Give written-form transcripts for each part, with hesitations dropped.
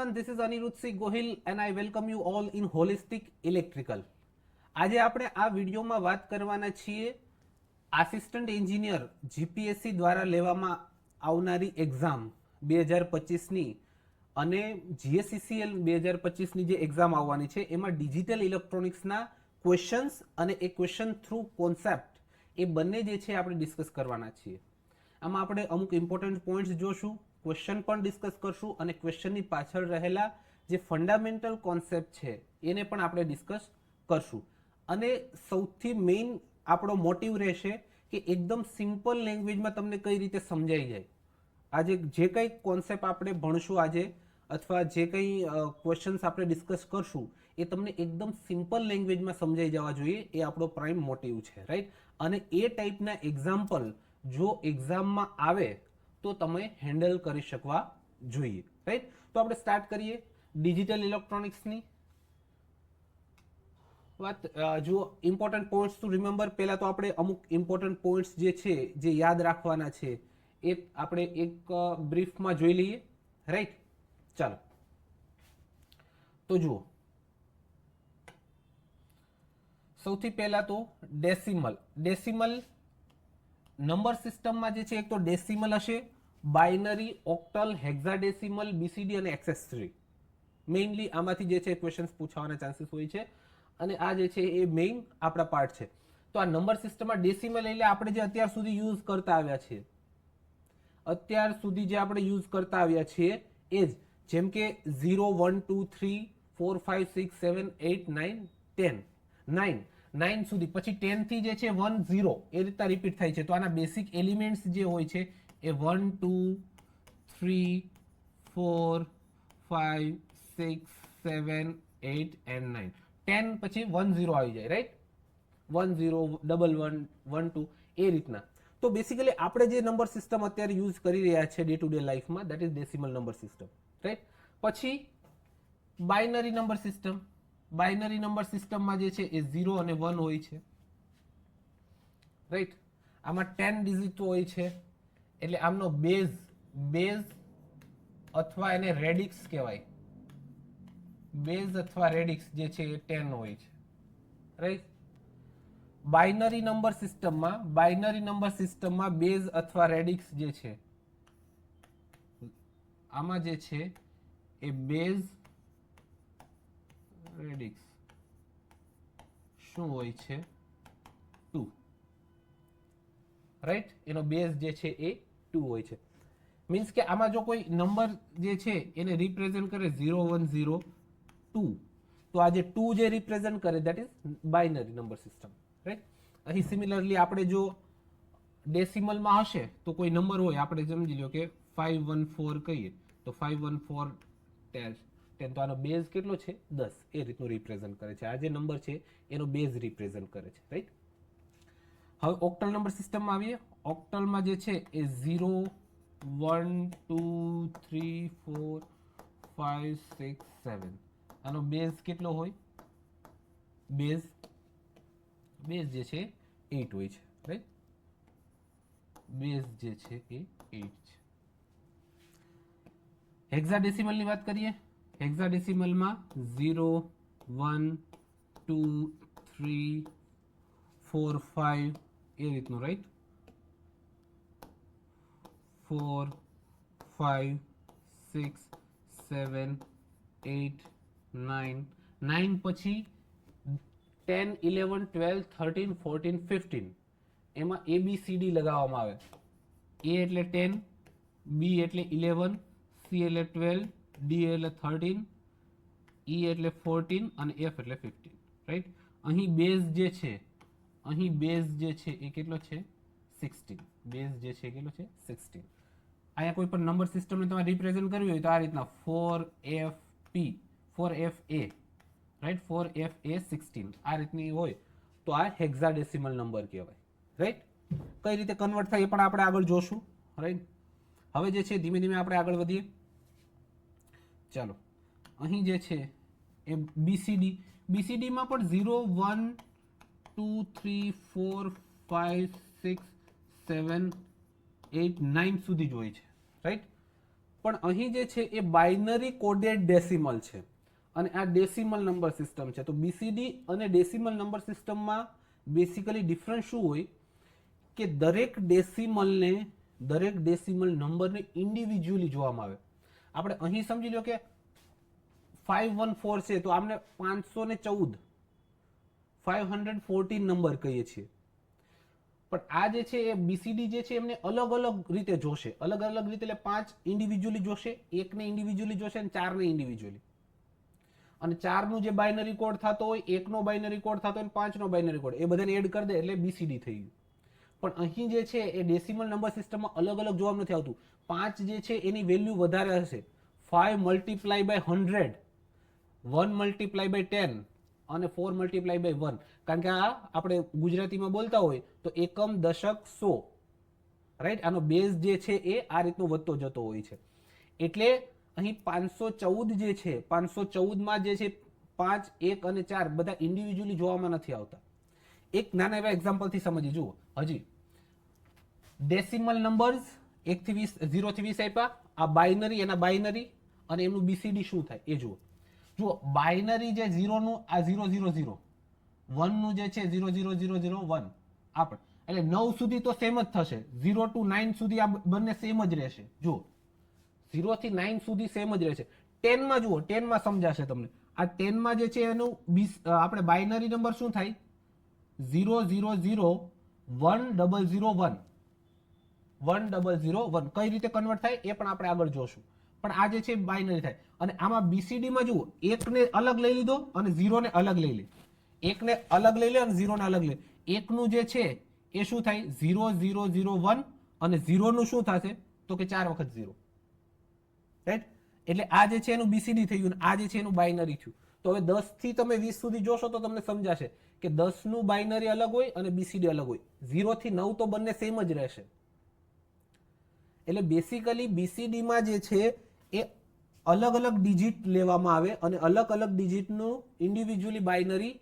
everyone, this is Anirudh C. Gohil and I welcome you all in Holistic Electrical. આજે આપણે આ વિડીયોમાં વાત કરવાના છીએ આસિસ્ટન્ટ એન્જિનિયર જીપીએસસી દ્વારા લેવામાં આવનારી એક્ઝામ 2025ની અને જીએસસીસીએલ 2025ની જે એક્ઝામ આવવાની છે એમાં ડિજિટલ ઇલેક્ટ્રોનિક્સના ક્વેશ્ચન્સ અને એ ક્વેશ્ચન થ્રુ કોન્સેપ્ટ એ બંને જે છે આપણે ડિસ્કસ કરવાના છીએ. આમાં આપણે અમુક ઇમ્પોર્ટન્ટ પોઈન્ટ્સ જોશું, ક્વેશ્ચન પણ ડિસ્કસ કરશું અને ક્વેશ્ચનની પાછળ રહેલા જે ફંડામેન્ટલ કોન્સેપ્ટ છે એને પણ આપણે ડિસ્કસ કરશું. અને સૌથી મેઇન આપણો મોટિવ રહેશે કે એકદમ સિમ્પલ લેંગ્વેજમાં તમને કઈ રીતે સમજાઈ જાય. આજે જે કંઈ કોન્સેપ્ટ આપણે ભણશું આજે અથવા જે કંઈ ક્વેશ્ચન્સ આપણે ડિસ્કસ કરશું એ તમને એકદમ સિમ્પલ લેંગ્વેજમાં સમજાઈ જવા જોઈએ, એ આપણો પ્રાઇમ મોટિવ છે, રાઈટ. અને એ ટાઈપના એક્ઝામ્પલ જો એક્ઝામમાં આવે તો તમે હેન્ડલ કરી શકવા જોઈએ, રાઈટ. તો આપણે સ્ટાર્ટ કરીએ ડિજિટલ ઇલેક્ટ્રોનિક્સની વાત. જુઓ, ઇમ્પોર્ટન્ટ પોઈન્ટ્સ ટુ રિમેમ્બર. પહેલા તો આપણે અમુક ઇમ્પોર્ટન્ટ પોઈન્ટ્સ જે છે જે યાદ રાખવાના છે એ આપણે એક બ્રીફમાં જોઈ લઈએ, રાઈટ. ચાલો, તો જુઓ, સૌથી પહેલા તો ડેસિમલ નંબર સિસ્ટમમાં જે છે એક તો ડેસિમલ હશે, બાઇનરી, ઓક્ટલ, હેક્સાડેસિમલ, બીસીડી અને એક્સેસ3. મેઇનલી આમાંથી જે છે ક્વેશ્ચન્સ પૂછવાના ચાન્સીસ હોય છે અને આ જે છે એ મેઇન આપણા પાર્ટ છે. તો આ નંબર સિસ્ટમમાં ડેસિમલ એટલે આપણે જે અત્યાર સુધી યુઝ કરતા આવ્યા છીએ, એ જ જેમ કે 0, 1, 2, 3, 4, 5, 6, 7, 8, 9, 10, 9 સુધી, પછી 10 થી જે છે 1, 0 એ રીતના રિપીટ થાય છે. તો આના બેસિક એલિમેન્ટ્સ જે હોય છે એ 1, 2, 3, 4, 5, 6, 7, 8 and 9. 10 પછી 1, 0 આવી જાય, રાઈટ. 1, 0, 1, 1, 1, 2 એ રીતના. તો બેસિકલી આપણે જે નંબર સિસ્ટમ અત્યારે યુઝ કરી રહ્યા છે ડે ટુ ડે લાઈફમાં, that is decimal number system, right. પછી binary number system. Binary number સિસ્ટમમાં જે છે એ 0 અને 1 હોય છે, રાઈટ. આમાં 10 ડિજિટ હોય છે એટલે આમનો બેઝ અથવા એને રેડિક્સ કહેવાય. બેઝ અથવા રેડિક્સ જે છે એ 10 હોય છે, રાઈટ. બાઇનરી નંબર સિસ્ટમમાં બેઝ અથવા રેડિક્સ જે છે આમાં જે છે એ બેઝ રેડિક્સ શું હોય છે? 2, રાઈટ. એનો બેઝ જે છે એ 2 હોય છે. મીન્સ કે આમાં જો કોઈ નંબર જે છે એને રિપ્રેઝન્ટ કરે 0, 1, 0, 2, તો આ જે 2 જે રિપ્રેઝન્ટ કરે that is binary number system, right. અહીં સિમિલરલી આપણે જો ડેસિમલમાં હશે તો કોઈ નંબર હોય, આપણે સમજી લો કે 514 કહીએ તો 514 10, તો આનો બેઝ કેટલો છે? 10. એ રીતનું રિપ્રેઝન્ટ કરે છે. આ જે નંબર છે એનો બેઝ રિપ્રેઝન્ટ કરે છે, રાઈટ. હવે ઓક્ટલ નંબર સિસ્ટમમાં આવીએ. ઓક્ટલમાં જે છે એ 0, 1, 2, 3, 4, 5, 6, 7. આનો બેઝ કેટલો હોય? બેઝ જે છે 8 હોય છે, રાઈટ. બેઝ જે છે એ 8 છે. હેક્સાડેસિમલની વાત કરીએ. હેક્સાડેસિમલમાં 0, 1, 2, 3, 4, 5 એ રીતનું, રાઈટ. 4, 5, 6, 7, 8, 9. 9 પછી 10, 11, 12, 13, 14, 15 એમાં ABCD લગાવવામાં આવે. A એટલે 10, B એટલે 11, C એટલે 12, D એટલે 13, E એટલે 14 અને F એટલે 15, રાઈટ. અહીં બેઝ જે છે એ કેટલો છે? 16. બેઝ જે છે કેટલો છે? 16. અહીંયા કોઈ પણ નંબર સિસ્ટમને તમારે રિપ્રેઝન્ટ કરવી હોય તો આ રીતના 4FA, રાઈટ. 4FA 16 આ રીતની હોય તો આ હેક્સાડેસિમલ નંબર કહેવાય, રાઈટ. કઈ રીતે કન્વર્ટ થાય એ પણ આપણે આગળ જોશું, રાઈટ. હવે જે છે ધીમે ધીમે આપણે આગળ વધીએ. ચાલો, અહીં જે છે એ બીસીડીમાં પણ 0, 1, 2, 3, 4, 5, 6, 7, 8, 9 સુધી જ હોય છે, રાઈટ. પણ અહીં જે છે એ બાઇનરી કોડેડ ડેસિમલ છે અને આ ડેસિમલ નંબર સિસ્ટમ છે. તો બીસીડી અને ડેસિમલ નંબર સિસ્ટમમાં બેસિકલી ડિફરન્સ શું હોય કે દરેક ડેસિમલ નંબરને ઇન્ડિવિજ્યુઅલી જોવામાં આવે. આપણે અહીં સમજી લો કે 514 છે તો આમને 514 514 નંબર કહીએ છીએ. પણ આ જે છે એ બીસીડી જે છે એમને અલગ અલગ રીતે જોશે. અલગ અલગ રીતે એટલે 5 ઇન્ડિવિજ્યુઅલી જોશે, એકને ઇન્ડિવિજ્યુઅલી જોશે અને 4ને ઇન્ડિવિજ્યુઅલી. અને 4નું જે બાઇનરી કોડ થતો હોય, 1નો બાઇનરી કોડ થતો હોય, 5નો બાઇનરી કોડ, એ બધાને એડ કરી દે એટલે બીસીડી થઈ ગયું. પણ અહીં જે છે એ ડેસિમલ નંબર સિસ્ટમમાં અલગ અલગ જોવા નથી આવતું. 5 જે છે એની વેલ્યુ વધારે હશે. 5 મલ્ટીપ્લાય બાય 100, 1 મલ્ટીપ્લાય બાય 10 અને 4 મલ્ટીપ્લાય બાય 1. કારણ કે આ આપણે ગુજરાતીમાં બોલતા હોય તો એકમ, દશક, સો, રાઈટ? આનો બેઝ જે છે એ આ રીતનો વધતો જતો હોય છે. એટલે અહીં 514 જે છે, 514માં જે છે 5, 1 અને 4 બધા ઇન્ડિવિજ્યુઅલી જોવામાં નથી આવતા. એક નાના એવા એક્ઝામ્પલથી સમજી જુઓ. હજી ડેસિમલ નંબર્સ 1 થી 20, 0 થી 20 આપ્યા. આ બાઇનરી, એના બાઇનરી અને એમનું બીસીડી શું થાય એ જુઓ. જુઓ બાઇનરી જે 0 નું આ 000, 1 નું જે છે 00001 આપણે એટલે 9 સુધી તો સેમ જ થશે. 0 to 9 સુધી આ બંને સેમ જ રહેશે. જુઓ 0 થી 9 સુધી સેમ જ રહેશે. 10 માં જુઓ, 10 માં સમજાશે તમને. આ 10 માં જે છે એનું આપણે બાઇનરી નંબર શું થાય 0001001 1001. કઈ રીતે કન્વર્ટ થાય એ પણ આપણે આગળ જોશું. પણ આ જે છે બાઇનરી થાય. અને આમાં બીસીડી માં જુઓ, 1 ને અલગ લઈ લીધો અને 0 ને અલગ લઈ લે. 1 ને અલગ લઈ લે અને 0 ને અલગ લે. 1 નું જે છે એ શું થાય 0001 અને 0 નું શું થશે તો કે 4 વખત 0, રાઈટ? એટલે આ જે છે એનું બીસીડી થઈ ગયું, આ જે છે એનું બાઇનરી થયું. તો હવે 10 થી તમે 20 સુધી જોશો તો તમને સમજાશે કે 10 નું બાઇનરી અલગ હોય અને બીસીડી અલગ હોય. 0 થી 9 તો બંને સેમ જ રહેશે. એટલે બેસિકલી બીસીડી માં જે છે એ અલગ અલગ ડિજિટ લેવામાં આવે અને અલગ અલગ ડિજિટનું ઇન્ડિવિજ્યુઅલી બાઇનરી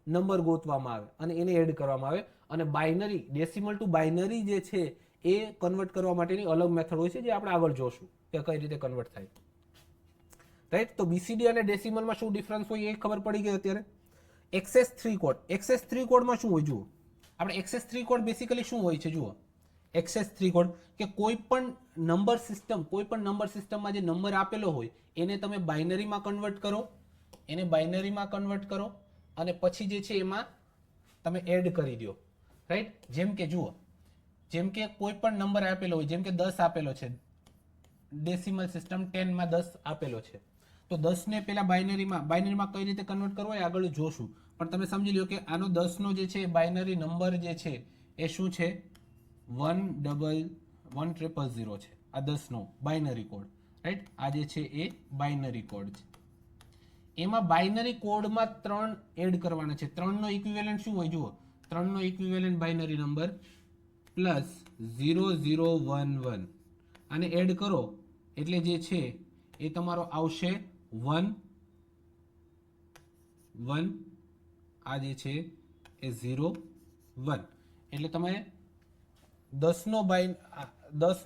નંબર ગોતવામાં આવે અને એને એડ કરવામાં આવે. અને બાઇનરી, ડેસિમલ ટુ બાઇનરી જે છે એ કન્વર્ટ કરવા માટેની અલગ મેથડ હોય છે જે આપણે આગળ જોશું કે કઈ રીતે કન્વર્ટ થાય, રાઈટ? તો બીસીડી અને ડેસિમલમાં શું ડિફરન્સ હોય એ ખબર પડી ગઈ અત્યારે. એક્સેસ 3 કોડ, એક્સેસ 3 કોડમાં શું હોય જુઓ. આપણે એક્સેસ 3 કોડ બેસિકલી શું હોય છે જુઓ. એક્સેસ 3 કોડ કે કોઈ પણ નંબર સિસ્ટમમાં જે નંબર આપેલો હોય એને તમે બાઇનરીમાં કન્વર્ટ કરો અને પછી જે છે એમાં તમે એડ કરી દો, રાઈટ? જેમ કે જુઓ, જેમ કે કોઈ પણ નંબર આપેલો હોય, જેમ કે 10 આપેલો છે, ડેસિમલ સિસ્ટમ 10 માં 10 આપેલો છે. તો 10 ને પેલા બાઇનરીમાં કઈ રીતે કન્વર્ટ કરવો એ આગળ જોશું. પણ તમે સમજી લો કે આનો 10 નો જે છે બાઇનરી નંબર જે છે એ શું છે 10000 છે. આ 10 નો બાઇનરી કોડ, રાઈટ? આ જે છે એ બાઇનરી કોડ છે. એમાં બાઇનરી કોડમાં 3 એડ કરવાના છે. 3 નો ઇક્વિવેલન્ટ શું હોય જુઓ. 3 નો ઇક્વિવેલન્ટ બાઇનરી નંબર પ્લસ 0011 આને એડ કરો એટલે જે છે એ તમારો આવશે 1 1. આ જે છે એ 0 1. એટલે તમે 10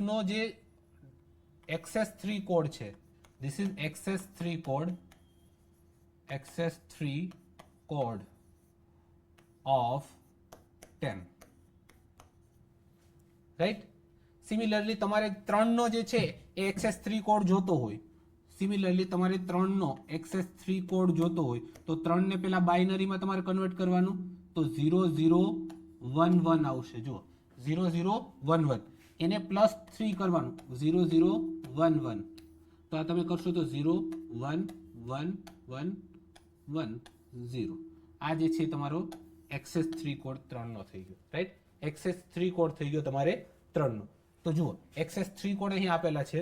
નો જે એક્સેસ 3 કોડ છે, this is access 3 code of 10, right? Similarly તમારે 3 નો જે છે એ એક્સેસ 3 કોડ જોતો હોય, તો 3 ને પેલા બાઇનરીમાં તમારે કન્વર્ટ કરવાનું, તો 0011 આવશે. જુઓ 0011 એને +3 કરવાનું 0011. તો આ તમે કરશો તો 01110. આ જે છે તમારો એક્સેસ 3 કોડ 3 નો થઈ ગયો, રાઈટ? એક્સેસ 3 કોડ થઈ ગયો તમારે 3 નો. તો જુઓ એક્સેસ 3 કોડ અહીં આપેલા છે.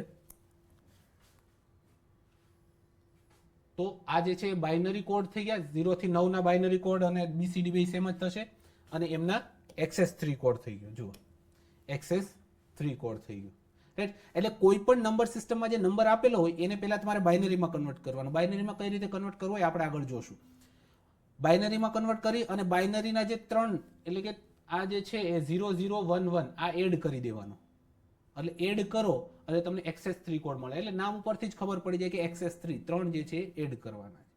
તો આ જે છે બાઇનરી કોડ થઈ ગયા. 0 થી 9 ના બાઇનરી કોડ અને બીસીડી બે સેમ જ થશે અને એમના એક્સેસ 3 કોડ થઈ ગયો. જુઓ એક્સેસ 3 કોડ થઈ ગયો, રાઈટ? એટલે કોઈ પણ નંબર સિસ્ટમમાં જે નંબર આપેલો હોય એને પહેલા તમારે બાઇનરીમાં કન્વર્ટ કરવાનો. બાઇનરીમાં કઈ રીતે કન્વર્ટ કરવો એ આપણે આગળ જોશું. બાઇનરીમાં કન્વર્ટ કરી અને બાઇનરીના જે 3 એટલે કે આ જે છે એ 0011 આ એડ કરી દેવાનો. એટલે એડ કરો એટલે તમને XS3 કોડ મળે. એટલે નામ ઉપરથી જ ખબર પડી જાય કે XS3 3 જે છે એડ કરવાના છે.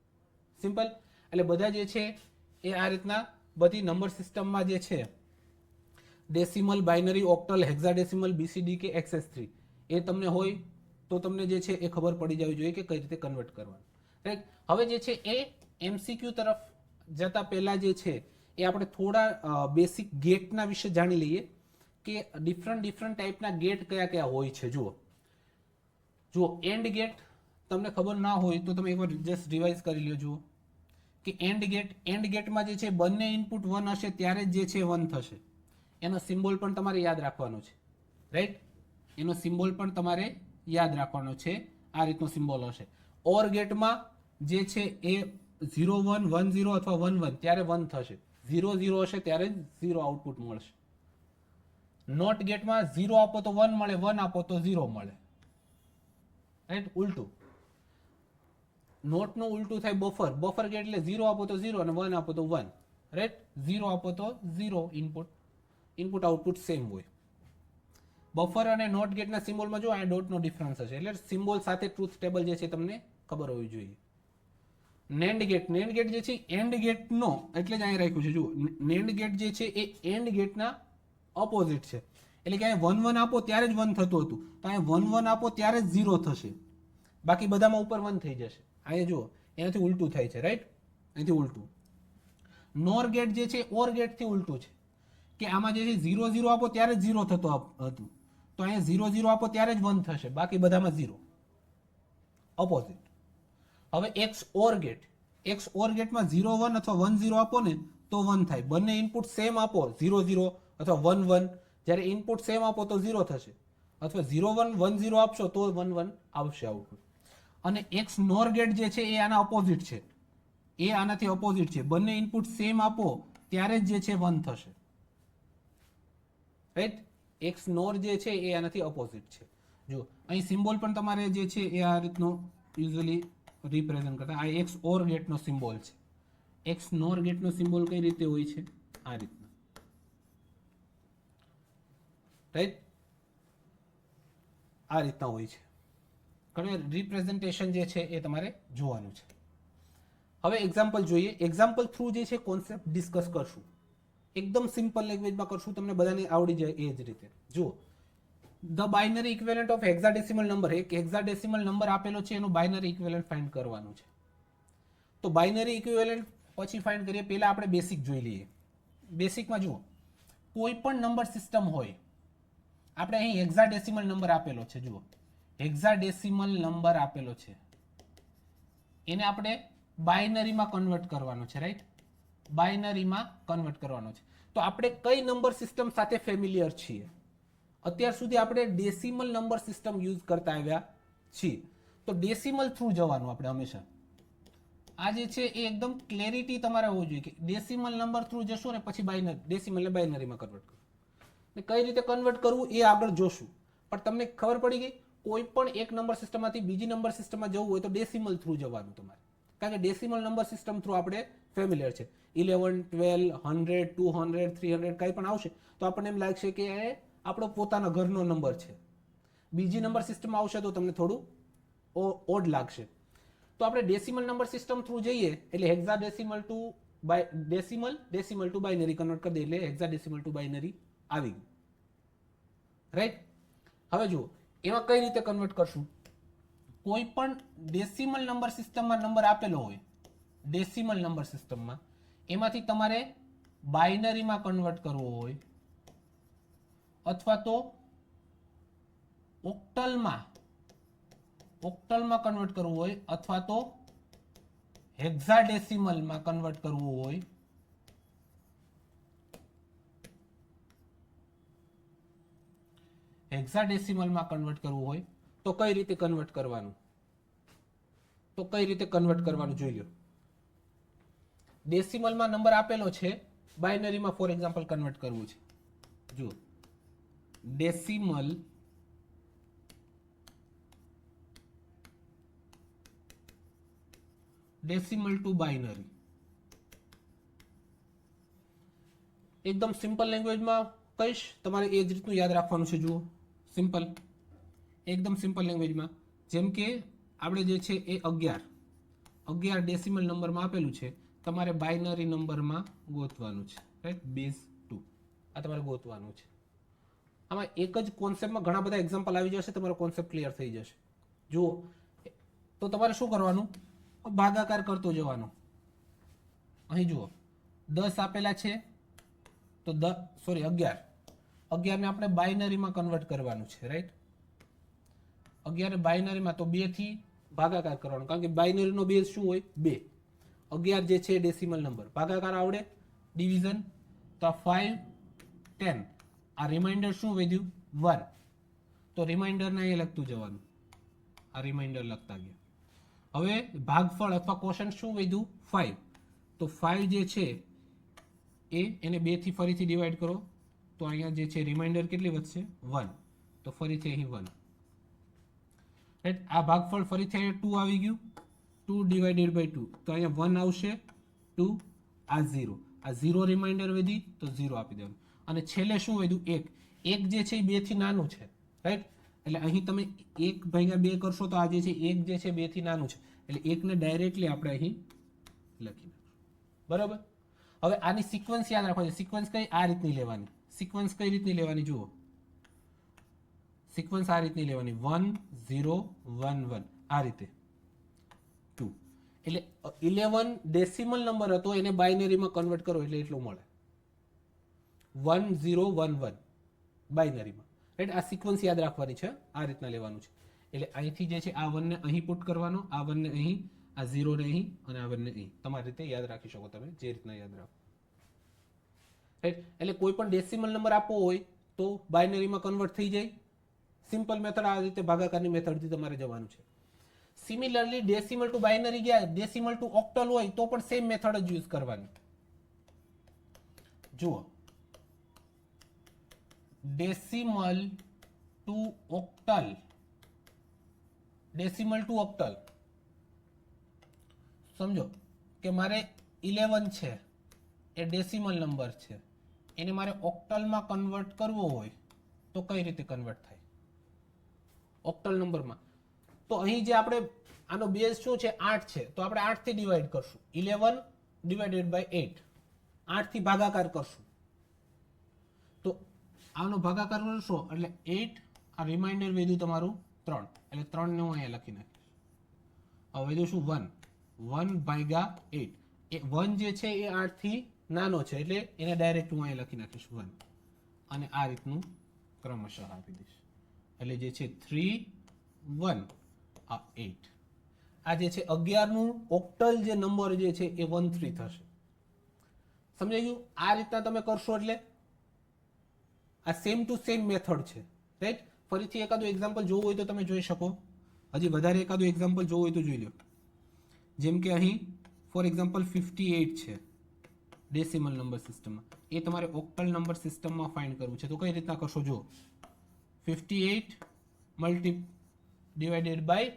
સિમ્પલ. એટલે બધા જે છે એ આ રીતના બધી નંબર સિસ્ટમમાં જે છે decimal, binary, octal, hexadecimal, BCD કે XS3 એ તમને હોય તો તમને જે છે એ ખબર પડી જવી જોઈએ કે કઈ રીતે કન્વર્ટ કરવાનું. રાઈટ. હવે જે છે એ MCQ તરફ જતા પહેલા જે છે એ આપણે થોડા બેસિક ગેટના વિશે જાણી લઈએ કે ડિફરન્ટ ટાઈપના ગેટ કયા કયા હોય છે. જુઓ એન્ડ ગેટ તમને ખબર ના હોય તો તમે એકવાર જસ્ટ રિવાઇઝ કરી લો. જુઓ કે એન્ડ ગેટમાં જે છે બંને ઇનપુટ 1 હશે ત્યારે જ જે છે 1 થશે. એનો સિમ્બોલ પણ તમારે યાદ રાખવાનો છે. રાઈટ. એનો સિમ્બોલ પણ તમારે યાદ રાખવાનો છે. આ રીતનો સિમ્બોલ હશે. ઓર ગેટમાં જે છે એ 0 1 1 0 અથવા 1 1 ત્યારે 1 થશે. 0 0 હશે ત્યારે જ 0 આઉટપુટ મળશે. નોટ ગેટમાં 0 આપો તો 1 મળે, 1 આપો તો 0 મળે. રાઈટ. ઉલટું. નોટ નું ઉલટું થાય બફર. બફર ગેટ એટલે 0 આપો તો 0 અને 1 આપો તો 1. રાઈટ. 0 આપો તો 0 ઇનપુટ આઉટપુટ સેમ હોય. બફર અને નોટ ગેટના સિમ્બોલમાં જો આ ડોટનો ડિફરન્સ હશે. એટલે સિમ્બોલ સાથે ટ્રુથ ટેબલ જે છે તમને ખબર હોવી જોઈએ. નેન્ડ ગેટ જે છે એન્ડ ગેટનો એટલે જ અહીં રાખ્યું છે. જુઓ નેન્ડ ગેટ જે છે એ એન્ડ ગેટના ઓપોઝિટ છે. એટલે કે અહીંયા 1 1 આપો ત્યારે જ 1 થતું હતું, તો અહીંયા 1 1 આપો ત્યારે જ 0 થશે. બાકી બધામાં ઉપર 1 થઈ જશે. અહીંયા જુઓ એનાથી ઉલટું થાય છે. રાઈટ. અહીંથી ઉલટું. નોર ગેટ જે છે ઓર ગેટથી ઉલટું છે કે આમાં જે છે 0 0 આપો ત્યારે જ 0 થતું હતું, તો અહીંયા 0 0 આપો ત્યારે જ 1 થશે. બાકી બધામાં 0. ઓપોઝિટ. હવે એક્સ ઓર ગેટમાં 0 1 અથવા 1 0 આપો ને તો 1 થાય. બંને ઇનપુટ સેમ આપો 0 0 અથવા 1 1, જ્યારે ઇનપુટ સેમ આપો તો 0 થશે, અથવા 0 1 1 0 આપશો તો 1 1 આવશે આઉટપુટ. અને એક્સ નોર ગેટ જે છે એ આના ઓપોઝિટ છે. એ આનાથી ઓપોઝિટ છે. બંને ઇનપુટ સેમ આપો ત્યારે જ જે છે 1 થશે. રાઈટ. એક્સ નોર જે છે એ આનાથી ઓપોઝિટ છે. જો અહીં સિમ્બોલ પણ તમારે જે છે એ આ રીતનો યુઝ્યુઅલી રિપ્રેઝન્ટ કરતા. આ એક્સ ઓર ગેટનો સિમ્બોલ છે. એક્સ નોર ગેટનો સિમ્બોલ કઈ રીતે હોય છે? આ રીતના. રાઈટ. આ રીતના હોય છે. ઘણું રિપ્રેઝન્ટેશન જે છે એ તમારે જોવાનું છે. હવે એક્ઝામ્પલ જોઈએ. એક્ઝામ્પલ થ્રુ જે છે કોન્સેપ્ટ ડિસ્કસ કરશું. એકદમ સિમ્પલ લેંગ્વેજમાં કરશું, તમને બધાને આવડી જાય એ જ રીતે. જુઓ the binary equivalent of hexadecimal number. એક હેક્સાડેસિમલ નંબર આપેલો છે, એનું બાઇનરી ઇક્વિવેલન્ટ ફાઇન્ડ કરવાનું છે. તો બાઇનરી ઇક્વિવેલન્ટ પછી ફાઇન્ડ કરીએ. પહેલા આપણે બેસિક જોઈ લઈએ. બેસિકમાં જુઓ કોઈ પણ નંબર સિસ્ટમ હોય, આપણે અહીં હેક્સાડેસિમલ નંબર આપેલો છે. જુઓ હેક્સાડેસિમલ નંબર આપેલો છે, એને આપણે બાઇનરીમાં કન્વર્ટ કરવાનો છે. રાઈટ. બાઇનરીમાં કન્વર્ટ કરવાનો છે. તો આપણે કઈ નંબર સિસ્ટમ સાથે ફેમિલિયર છીએ? અત્યાર સુધી આપણે ડેસિમલ નંબર સિસ્ટમ યુઝ કરતા આવ્યા છીએ. તો ડેસિમલ થ્રુ જવાનું આપણે હંમેશા. આ જે છે એ એકદમ ક્લેરિટી તમારે હોવી જોઈએ કે ડેસિમલ નંબર થ્રુ જશો ને પછી ડેસિમલને બાઇનરીમાં કન્વર્ટ કરવું. ને કઈ રીતે કન્વર્ટ કરવું એ આગળ જોશું. પણ તમને ખબર પડી ગઈ, કોઈ પણ એક નંબર સિસ્ટમમાંથી બીજી નંબર સિસ્ટમમાં જવું હોય તો ડેસિમલ થ્રુ જવાનું તમારે. કારણ કે ડેસિમલ નંબર સિસ્ટમ થ્રુ આપણે ફેમિલિયર છે. 11 12 100 200 300 કંઈ પણ આવશે તો આપણને એમ લાગશે કે એ આપણો પોતાના ઘરનો નંબર છે. બીજી નંબર સિસ્ટમ આવશે તો તમને થોડું ઓડ લાગશે. તો આપણે ડેસિમલ નંબર સિસ્ટમ થ્રુ જઈએ એટલે hexadecimal to decimal to binary convert કરી દે એટલે હેક્સાડેસિમલ ટુ બાઇનરી આવી ગયું. રાઈટ. હવે જુઓ એમાં કઈ રીતે કન્વર્ટ કરશું. કોઈ પણ ડેસિમલ નંબર સિસ્ટમમાં નંબર આપેલો હોય, ડેસિમલ નંબર સિસ્ટમમાં, એમાંથી તમારે બાઇનરીમાં કન્વર્ટ કરવો હોય અથવા તો ઓક્ટલમાં કન્વર્ટ કરવું હોય અથવા તો હેક્સાડેસિમલમાં કન્વર્ટ કરવું હોય, હેક્સાડેસિમલમાં કન્વર્ટ કરવું હોય તો કઈ રીતે કન્વર્ટ કરવાનું? જોઈએ. ડેસિમલમાં નંબર આપેલો છે, બાઇનરીમાં ફોર એક્ઝામ્પલ કન્વર્ટ કરવું છે. જુઓ ડેસિમલ ટુ બાઇનરી. એકદમ સિમ્પલ લેંગ્વેજમાં કહીશ, તમારે એ જ રીતનું યાદ રાખવાનું છે. જુઓ સિમ્પલ, એકદમ સિમ્પલ લેંગ્વેજમાં. જેમ કે આપણે જે છે એ 11 ડેસિમલ નંબરમાં આપેલું છે, તમારે બાઇનરી નંબરમાં ગોતવાનું છે, રાઈટ. બેઝ 2 આ તમારે ગોતવાનું છે. આમાં એક જ કોન્સેપ્ટમાં ઘણા બધા એક્ઝામ્પલ આવી જશે, તમારો કોન્સેપ્ટ ક્લિયર થઈ જશે. જુઓ, તો તમારે શું કરવાનું, ભાગાકાર કરતો જવાનો. અહીં જુઓ 10 આપેલા છે, તો 11 ને આપણે બાઇનરીમાં કન્વર્ટ કરવાનું છે, રાઈટ. 11 બાઇનરીમાં તો 2 થી ભાગાકાર કરવાનો, કારણ કે બાઇનરીનો બેઝ શું હોય, 2. 11 જે છે ડેસિમલ નંબર, ભાગાકાર આવડે, ડિવિઝન, તો 5 10, આ રિમાઇન્ડર શું વધ્યું 1, તો રિમાઇન્ડરને અહીંયા લખતું જવાનું, આ રિમાઇન્ડર લખતા ગયા. હવે ભાગફળ અથવા કોશન્ટ શું વધ્યું 5, તો 5 જે છે એને 2 થી ફરીથી ડિવાઈડ કરો, તો અહીંયા જે છે રિમાઇન્ડર કેટલી વધશે 1, તો ફરીથી અહીં 1, રાઈટ. આ ભાગફળ ફરીથી અહીંયા 2 આવી ગયું, 2 ડિવાઇડેડ બાય 2, તો અહીંયા 1 આવશે, 2, આ 0, આ 0 રિમાઇન્ડર વધી તો 0 આપી દેવાનું. અને છેલ્લે શું વધ્યું 1 જે છે એ 2 થી નાનું છે, રાઈટ. એટલે અહીં તમે 1 ભાગ્યા 2 કરશો તો આ જે છે 1 જે છે 2 થી નાનું છે, એટલે 1 ને ડાયરેક્ટલી આપણે અહીં લખી નાખશું, બરાબર. હવે આની સિક્વન્સ યાદ રાખવાની. સિક્વન્સ કઈ આ રીતની લેવાની, સિક્વન્સ કઈ રીતની લેવાની જુઓ, સિક્વન્સ આ રીતની લેવાની 1 0 1 1 આ રીતે 2, એટલે 11 ડેસિમલ નંબર હતો એને બાઇનરીમાં કન્વર્ટ કરો એટલે એટલું મળે 1 0 1 1 બાઇનરીમાં, રાઈટ. આ સિક્વન્સ યાદ રાખવાની છે, આ રીતના લેવાનું છે. એટલે અહીંથી જે છે આ 1 ને અહીં પુટ કરવાનો, આ 1 ને અહીં, આ 0 ને અહીં અને આ 1 ને અહીં, તમારી રીતે યાદ રાખી શકો તમે જે રીતના યાદ રાખો, રાઈટ. એટલે કોઈ પણ ડેસિમલ નંબર આપવો હોય તો બાઇનરીમાં કન્વર્ટ થઈ જાય. સિમ્પલ મેથડ આ રીતે ભાગાકારની મેથડથી તમારે જવાનું છે. સિમિલરલી ડેસિમલ ટુ બાઇનરી ગયા, ડેસિમલ ટુ ઓક્ટલ હોય તો પણ સેમ મેથડ જ યુઝ કરવાની. જુઓ, decimal to octal, decimal to octal સમજો કે મારે 11 છે એ ડેસિમલ નંબર છે, એને મારે ઓક્ટલમાં કન્વર્ટ કરવો હોય તો કઈ રીતે કન્વર્ટ થાય ઓક્ટલ નંબરમાં? તો અહીં જે આપણે આનો બેઝ શું છે 8 છે, તો આપણે 8 થી ડિવાઈડ કરશું, 11 ડિવાઇડેડ બાય 8, 8 થી ભાગાકાર કરશું, તો આનો ભાગાકાર કરશો એટલે 8, આ રિમાઇન્ડર વધ્યું તમારું 3, એટલે 3 ને હું અહીંયા લખી નાખીશ. હવે વધ્યું શું 1, 1 ભાગ્યા 8, એ 1 જે છે એ 8 થી નાનો છે એટલે એને ડાયરેક્ટ હું અહીંયા લખી નાખીશ 1, અને આ રીતનું ક્રમશઃ આપી દઈશ. એટલે જે છે 3 1 આ 8, આ જે છે 11 નું ઓક્ટલ જે નંબર જે છે એ 13 થશે. સમજાઈ ગયું? આ રીતના તમે કરશો એટલે આ સેમ ટુ સેમ મેથડ છે, રાઈટ. ફરીથી એકાદું એક્ઝામ્પલ જોવું હોય તો તમે જોઈ શકો, હજી વધારે એકાદું એક્ઝામ્પલ જોવું હોય તો જોઈ લો. જેમ કે અહીં ફોર એક્ઝામ્પલ 58 છે ડેસિમલ નંબર સિસ્ટમમાં, એ તમારે ઓક્ટલ નંબર સિસ્ટમમાં ફાઇન્ડ કરવું છે, તો કઈ રીતના કરશો જો 58 ડિવાઇડેડ બાય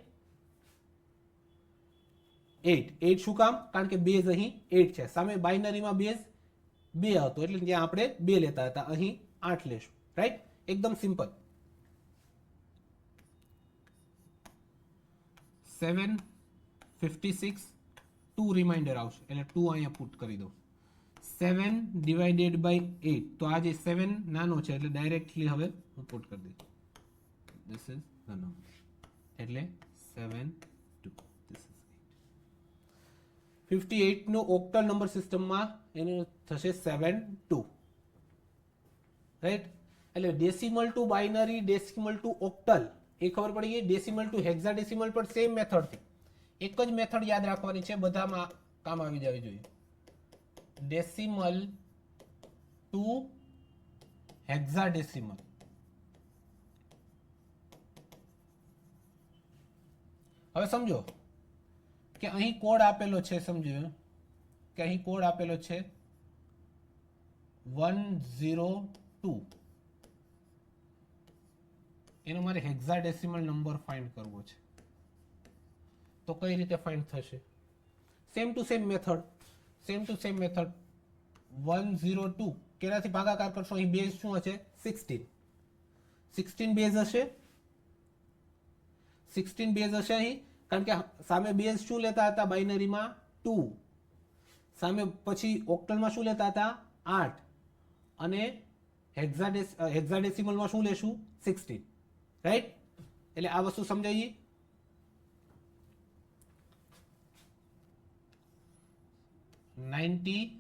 8, શું કામ? કારણ કે બેઝ અહીં 8 છે, સામે બાઇનરીમાં બેઝ 2 હતો એટલે ત્યાં આપણે 2 લેતા હતા, અહીં 8 લેશું, રાઈટ. એકદમ સિમ્પલ. 7 56 2 રિમાઇન્ડર આવશે એટલે 2 અહીંયા પુટ કરી દો. 7 ડિવાઇડેડ બાય 8, તો આ જે 7 નાનો છે એટલે ડાયરેક્ટલી હવે હું પુટ કરી દઈશ, ધીસ ઇઝ ધ નંબર, એટલે 7 2 ધીસ ઇઝ 58 નો ઓક્ટલ નંબર સિસ્ટમમાં એનું થશે 7 2, રાઈટ. એટલે decimal to binary, decimal to octal એ ખબર પડી ગઈ. ડેસિમલ ટુ હેક્સાડેસિમલ પણ સેમ મેથડથી એક જ મેથડ યાદ રાખવાની છે, બધામાં કામ આવી જવી જોઈએ. ડેસિમલ ટુ હેક્સાડેસિમલ, હવે સમજો કે અહીં કોડ આપેલો છે, સમજો કે અહીં કોડ આપેલો છે 102, એનો મારે હેક્સાડેસિમલ નંબર ફાઇન્ડ કરવો છે, તો કઈ રીતે ફાઇન્ડ થશે? સેમ ટુ સેમ મેથડ, 102 કેનાથી ભાગાકાર કરશો? અહીં બેઝ શું હશે 16, 16 બેઝ હશે, 16 બેઝ હશે અહીં, કારણ કે સામે બેઝ શું લેતા હતા બાઇનરીમાં 2, સામે પછી ઓક્ટલમાં શું લેતા હતા 8, અને હેક્સાડેસિમલમાં શું લેશું 16, રાઈટ? એટલે આ વસ્તુ સમજાઈ. 96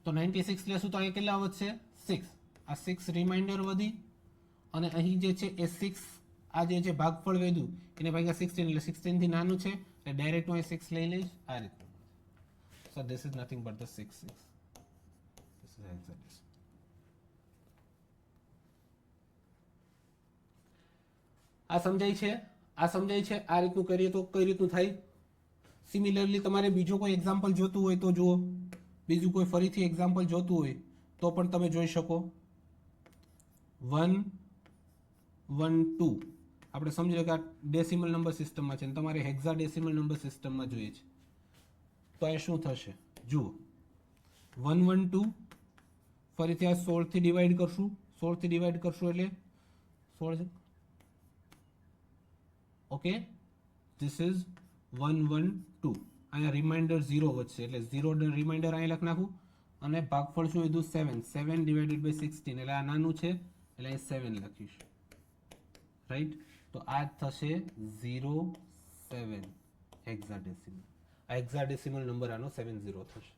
તો 96 લેશું તો અહીંયા કેટલા વધશે 6, આ 6 રિમાઇન્ડર વધી, અને અહીં જે છે એ 6 આ જે છે ભાગફળ વધ્યું એને ભાગ્યા 16 એટલે 16 થી નાનું છે એટલે ડાયરેક્ટ હું 6 લઈ લઈશ આ રીતનું. સો this is nothing but the 6 this is hexadecimal. આ સમજાય છે? આ સમજાય છે? આ રીતનું કરીએ તો કઈ રીતનું થાય? સિમિલરલી તમારે બીજો કોઈ એક્ઝામ્પલ જોતું હોય તો જુઓ, બીજું કોઈ ફરીથી એક્ઝામ્પલ જોતું હોય તો પણ તમે જોઈ શકો. 1 1 2 આપણે સમજી લો કે આ ડેસિમલ નંબર સિસ્ટમમાં છે અને તમારે હેક્સાડેસિમલ નંબર સિસ્ટમમાં જોઈએ છે, તો અહીં શું થશે જુઓ. 1 1 2 ફરીથી આ 16 થી ડિવાઈડ કરશું, 16 થી ડિવાઈડ કરશું એટલે 16, ઓકે, ધીસ ઇઝ 1 1 2. અહીંયા રિમાઇન્ડર 0 વધશે એટલે 0 રિમાઇન્ડર અહીં લખી નાખું, અને ભાગફળ શું લીધું 7, 7 ડિવાઇડેડ બાય 16 એટલે આ નાનું છે એટલે અહીં 7 લખીશ, રાઈટ? તો આ થશે 0 7 હેક્સાડેસિમલ. આ હેક્સાડેસિમલ નંબર આનો 70 થશે.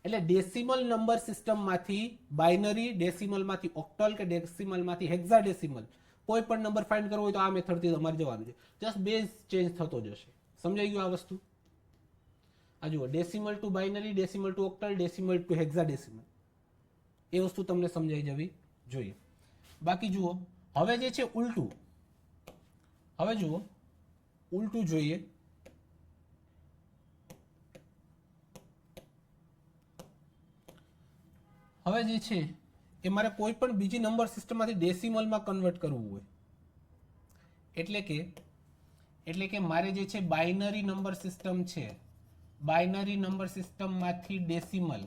એટલે ડેસિમલ નંબર સિસ્ટમમાંથી બાઇનરી, ડેસિમલમાંથી ઓક્ટલ કે ડેસિમલમાંથી હેક્સાડેસિમલ કોઈ પણ નંબર ફાઇન્ડ કરવો હોય તો આ મેથડથી તમારે જવાનું છે. જસ્ટ બેઝ ચેન્જ થતો જશે. સમજાઈ ગયું આ વસ્તુ? આ જુઓ, decimal to binary, decimal to octal, decimal to hexadecimal, એ વસ્તુ તમને સમજાઈ જવી જોઈએ. બાકી જુઓ, હવે જે છે ઉલટું, હવે જુઓ ઉલટું જોઈએ. હવે જે છે એ મારે કોઈ પણ બીજી નંબર સિસ્ટમમાંથી ડેસિમલમાં કન્વર્ટ કરવું હોય, એટલે કે મારે જે છે બાઇનરી નંબર સિસ્ટમ છે, બાઇનરી નંબર સિસ્ટમમાંથી ડેસિમલ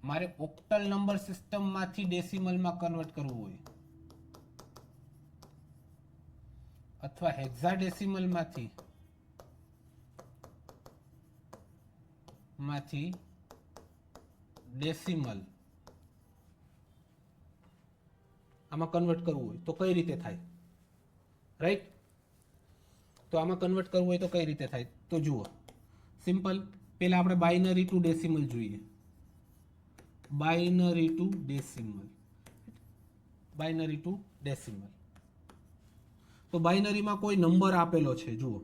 મારે ઓક્ટલ નંબર સિસ્ટમમાંથી ડેસિમલમાં કન્વર્ટ કરવું હોય, અથવા હેક્સાડેસિમલમાંથી ડેસિમલ આમાં કન્વર્ટ કરવું હોય તો કઈ રીતે થાય, રાઈટ? તો આમાં કન્વર્ટ કરવું હોય તો કઈ રીતે થાય? તો જુઓ, સિમ્પલ. પહેલા આપણે બાઇનરી ટુ ડેસિમલ જોઈએ, binary to decimal, binary to decimal. તો બાઇનરીમાં કોઈ નંબર આપેલો છે, જુઓ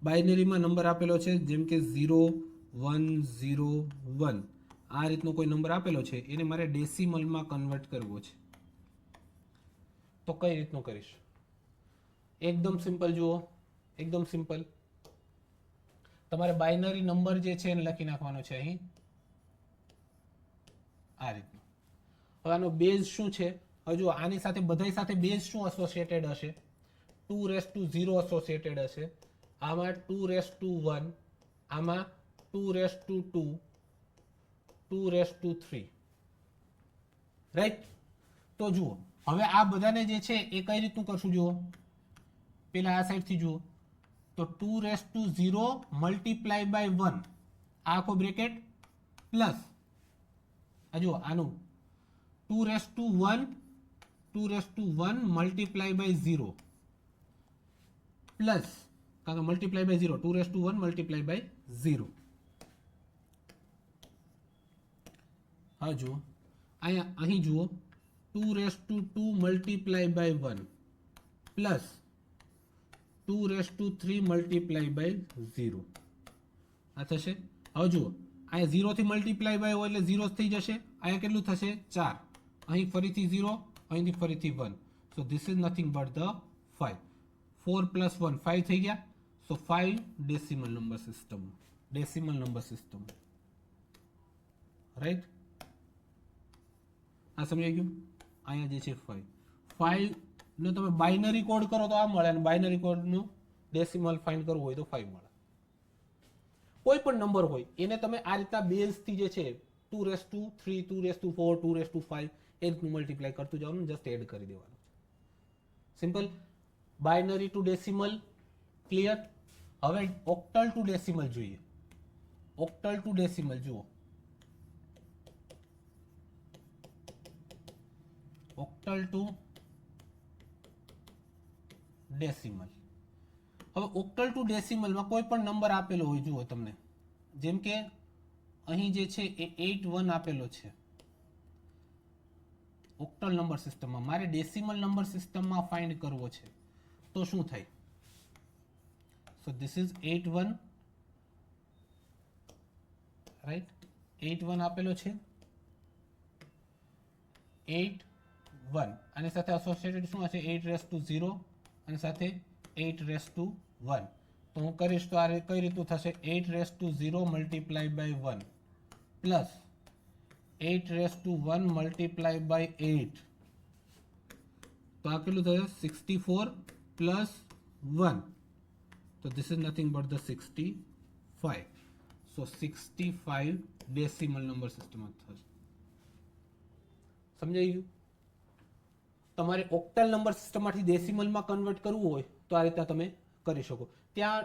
બાઇનરીમાં નંબર આપેલો છે જેમ કે 0 1 0 1, આ રીતનો કોઈ નંબર આપેલો છે, એને મારે ડેસિમલમાં કન્વર્ટ કરવો છે. તો કઈ રીતનું કરીશ? એકદમ સિમ્પલ. જુઓ, એકદમ સિમ્પલ. તમારે બાઇનરી નંબર જે છે એને લખી નાખવાનો છે અહીં આ રીતનું. હવે આનો બેઝ શું છે? હવે જુઓ, આની સાથે બધાય સાથે બેઝ શું એસોસિએટેડ હશે? 2⁻0 એસોસિએટેડ હશે. આમાં 2⁻1, આમાં 2⁻2, 2⁻3, રાઈટ? તો જુઓ, હવે આ બધાને જે છે એ કઈ રીતનું કરશું? જુઓ, પેલા આ સાઈડથી જુઓ તો 2⁻0 મલ્ટીપ્લાય બાય 1, આ આખો બ્રેકેટ, પ્લસ આ જુઓ આનું 2⁻1 મલ્ટીપ્લાય બાય 0, પ્લસ કારણ કે મલ્ટીપ્લાય બાય 0, 2⁻1 મલ્ટીપ્લાય બાય 0. હા જુઓ, અહીં જુઓ 2⁻2 multiply by 1 plus 2⁻3 multiply by 0, આ થશે. હવે જુઓ, અહીંયા 0 થી મલ્ટીપ્લાય બાય હોય એટલે 0 થઈ જશે. અહીંયા કેટલું થશે? 4. અહીં ફરીથી 0, અહીંથી ફરીથી 1. સો this is nothing but the 5. 4 + 1 5 થઈ ગયા. સો 5 decimal number system, decimal number system, right? આ સમજાઈ ગયું? અહીંયા જે છે 5 નો તમે બાઇનરી કોડ કરો તો આ મળે, અને બાઇનરી કોડનું ડેસિમલ ફાઇન્ડ કરવું હોય તો 5 મળે. કોઈ પણ નંબર હોય એને તમે આ રીતના બેઝથી જે છે 2^3, 2^4, 2^5 એ રીતનું મલ્ટીપ્લાય કરતું જવાનું, જસ્ટ એડ કરી દેવાનું. Simple. Binary to decimal clear. હવે ઓક્ટલ ટુ ડેસિમલ જોઈએ. ઓક્ટલ ટુ ડેસિમલ જુઓ. Octal to decimal. હવે ઓક્ટલ ટુ ડેસિમલમાં કોઈ પણ નંબર આપેલો હોય, જુઓ તમને, જેમ કે અહીં જે છે એ 8 1 આપેલો છે ઓક્ટલ નંબર સિસ્ટમમાં. મારે ડેસિમલ નંબર સિસ્ટમમાં ફાઇન્ડ કરવો છે, તો શું થાય? સો ધીસ ઇઝ 8 1, રાઈટ? 8 1 આપેલો છે, 8 1, આની સાથે એસોસિએટેડ શું હશે? 8^0 અને સાથે 8^1. તો હું કરીશ તો આ કઈ રીતનું થશે? 8^0 multiply by 1 plus 8^1 multiply by 8. તો આ કેટલું થશે? 64 પ્લસ 1. તો this is nothing but the 65. So 65 decimal number system થશે. સમજાઈ ગયું? તમારે ઓક્ટલ નંબર સિસ્ટમમાંથી ડેસિમલમાં કન્વર્ટ કરવું હોય તો આ રીતના તમે કરી શકો. ત્યાં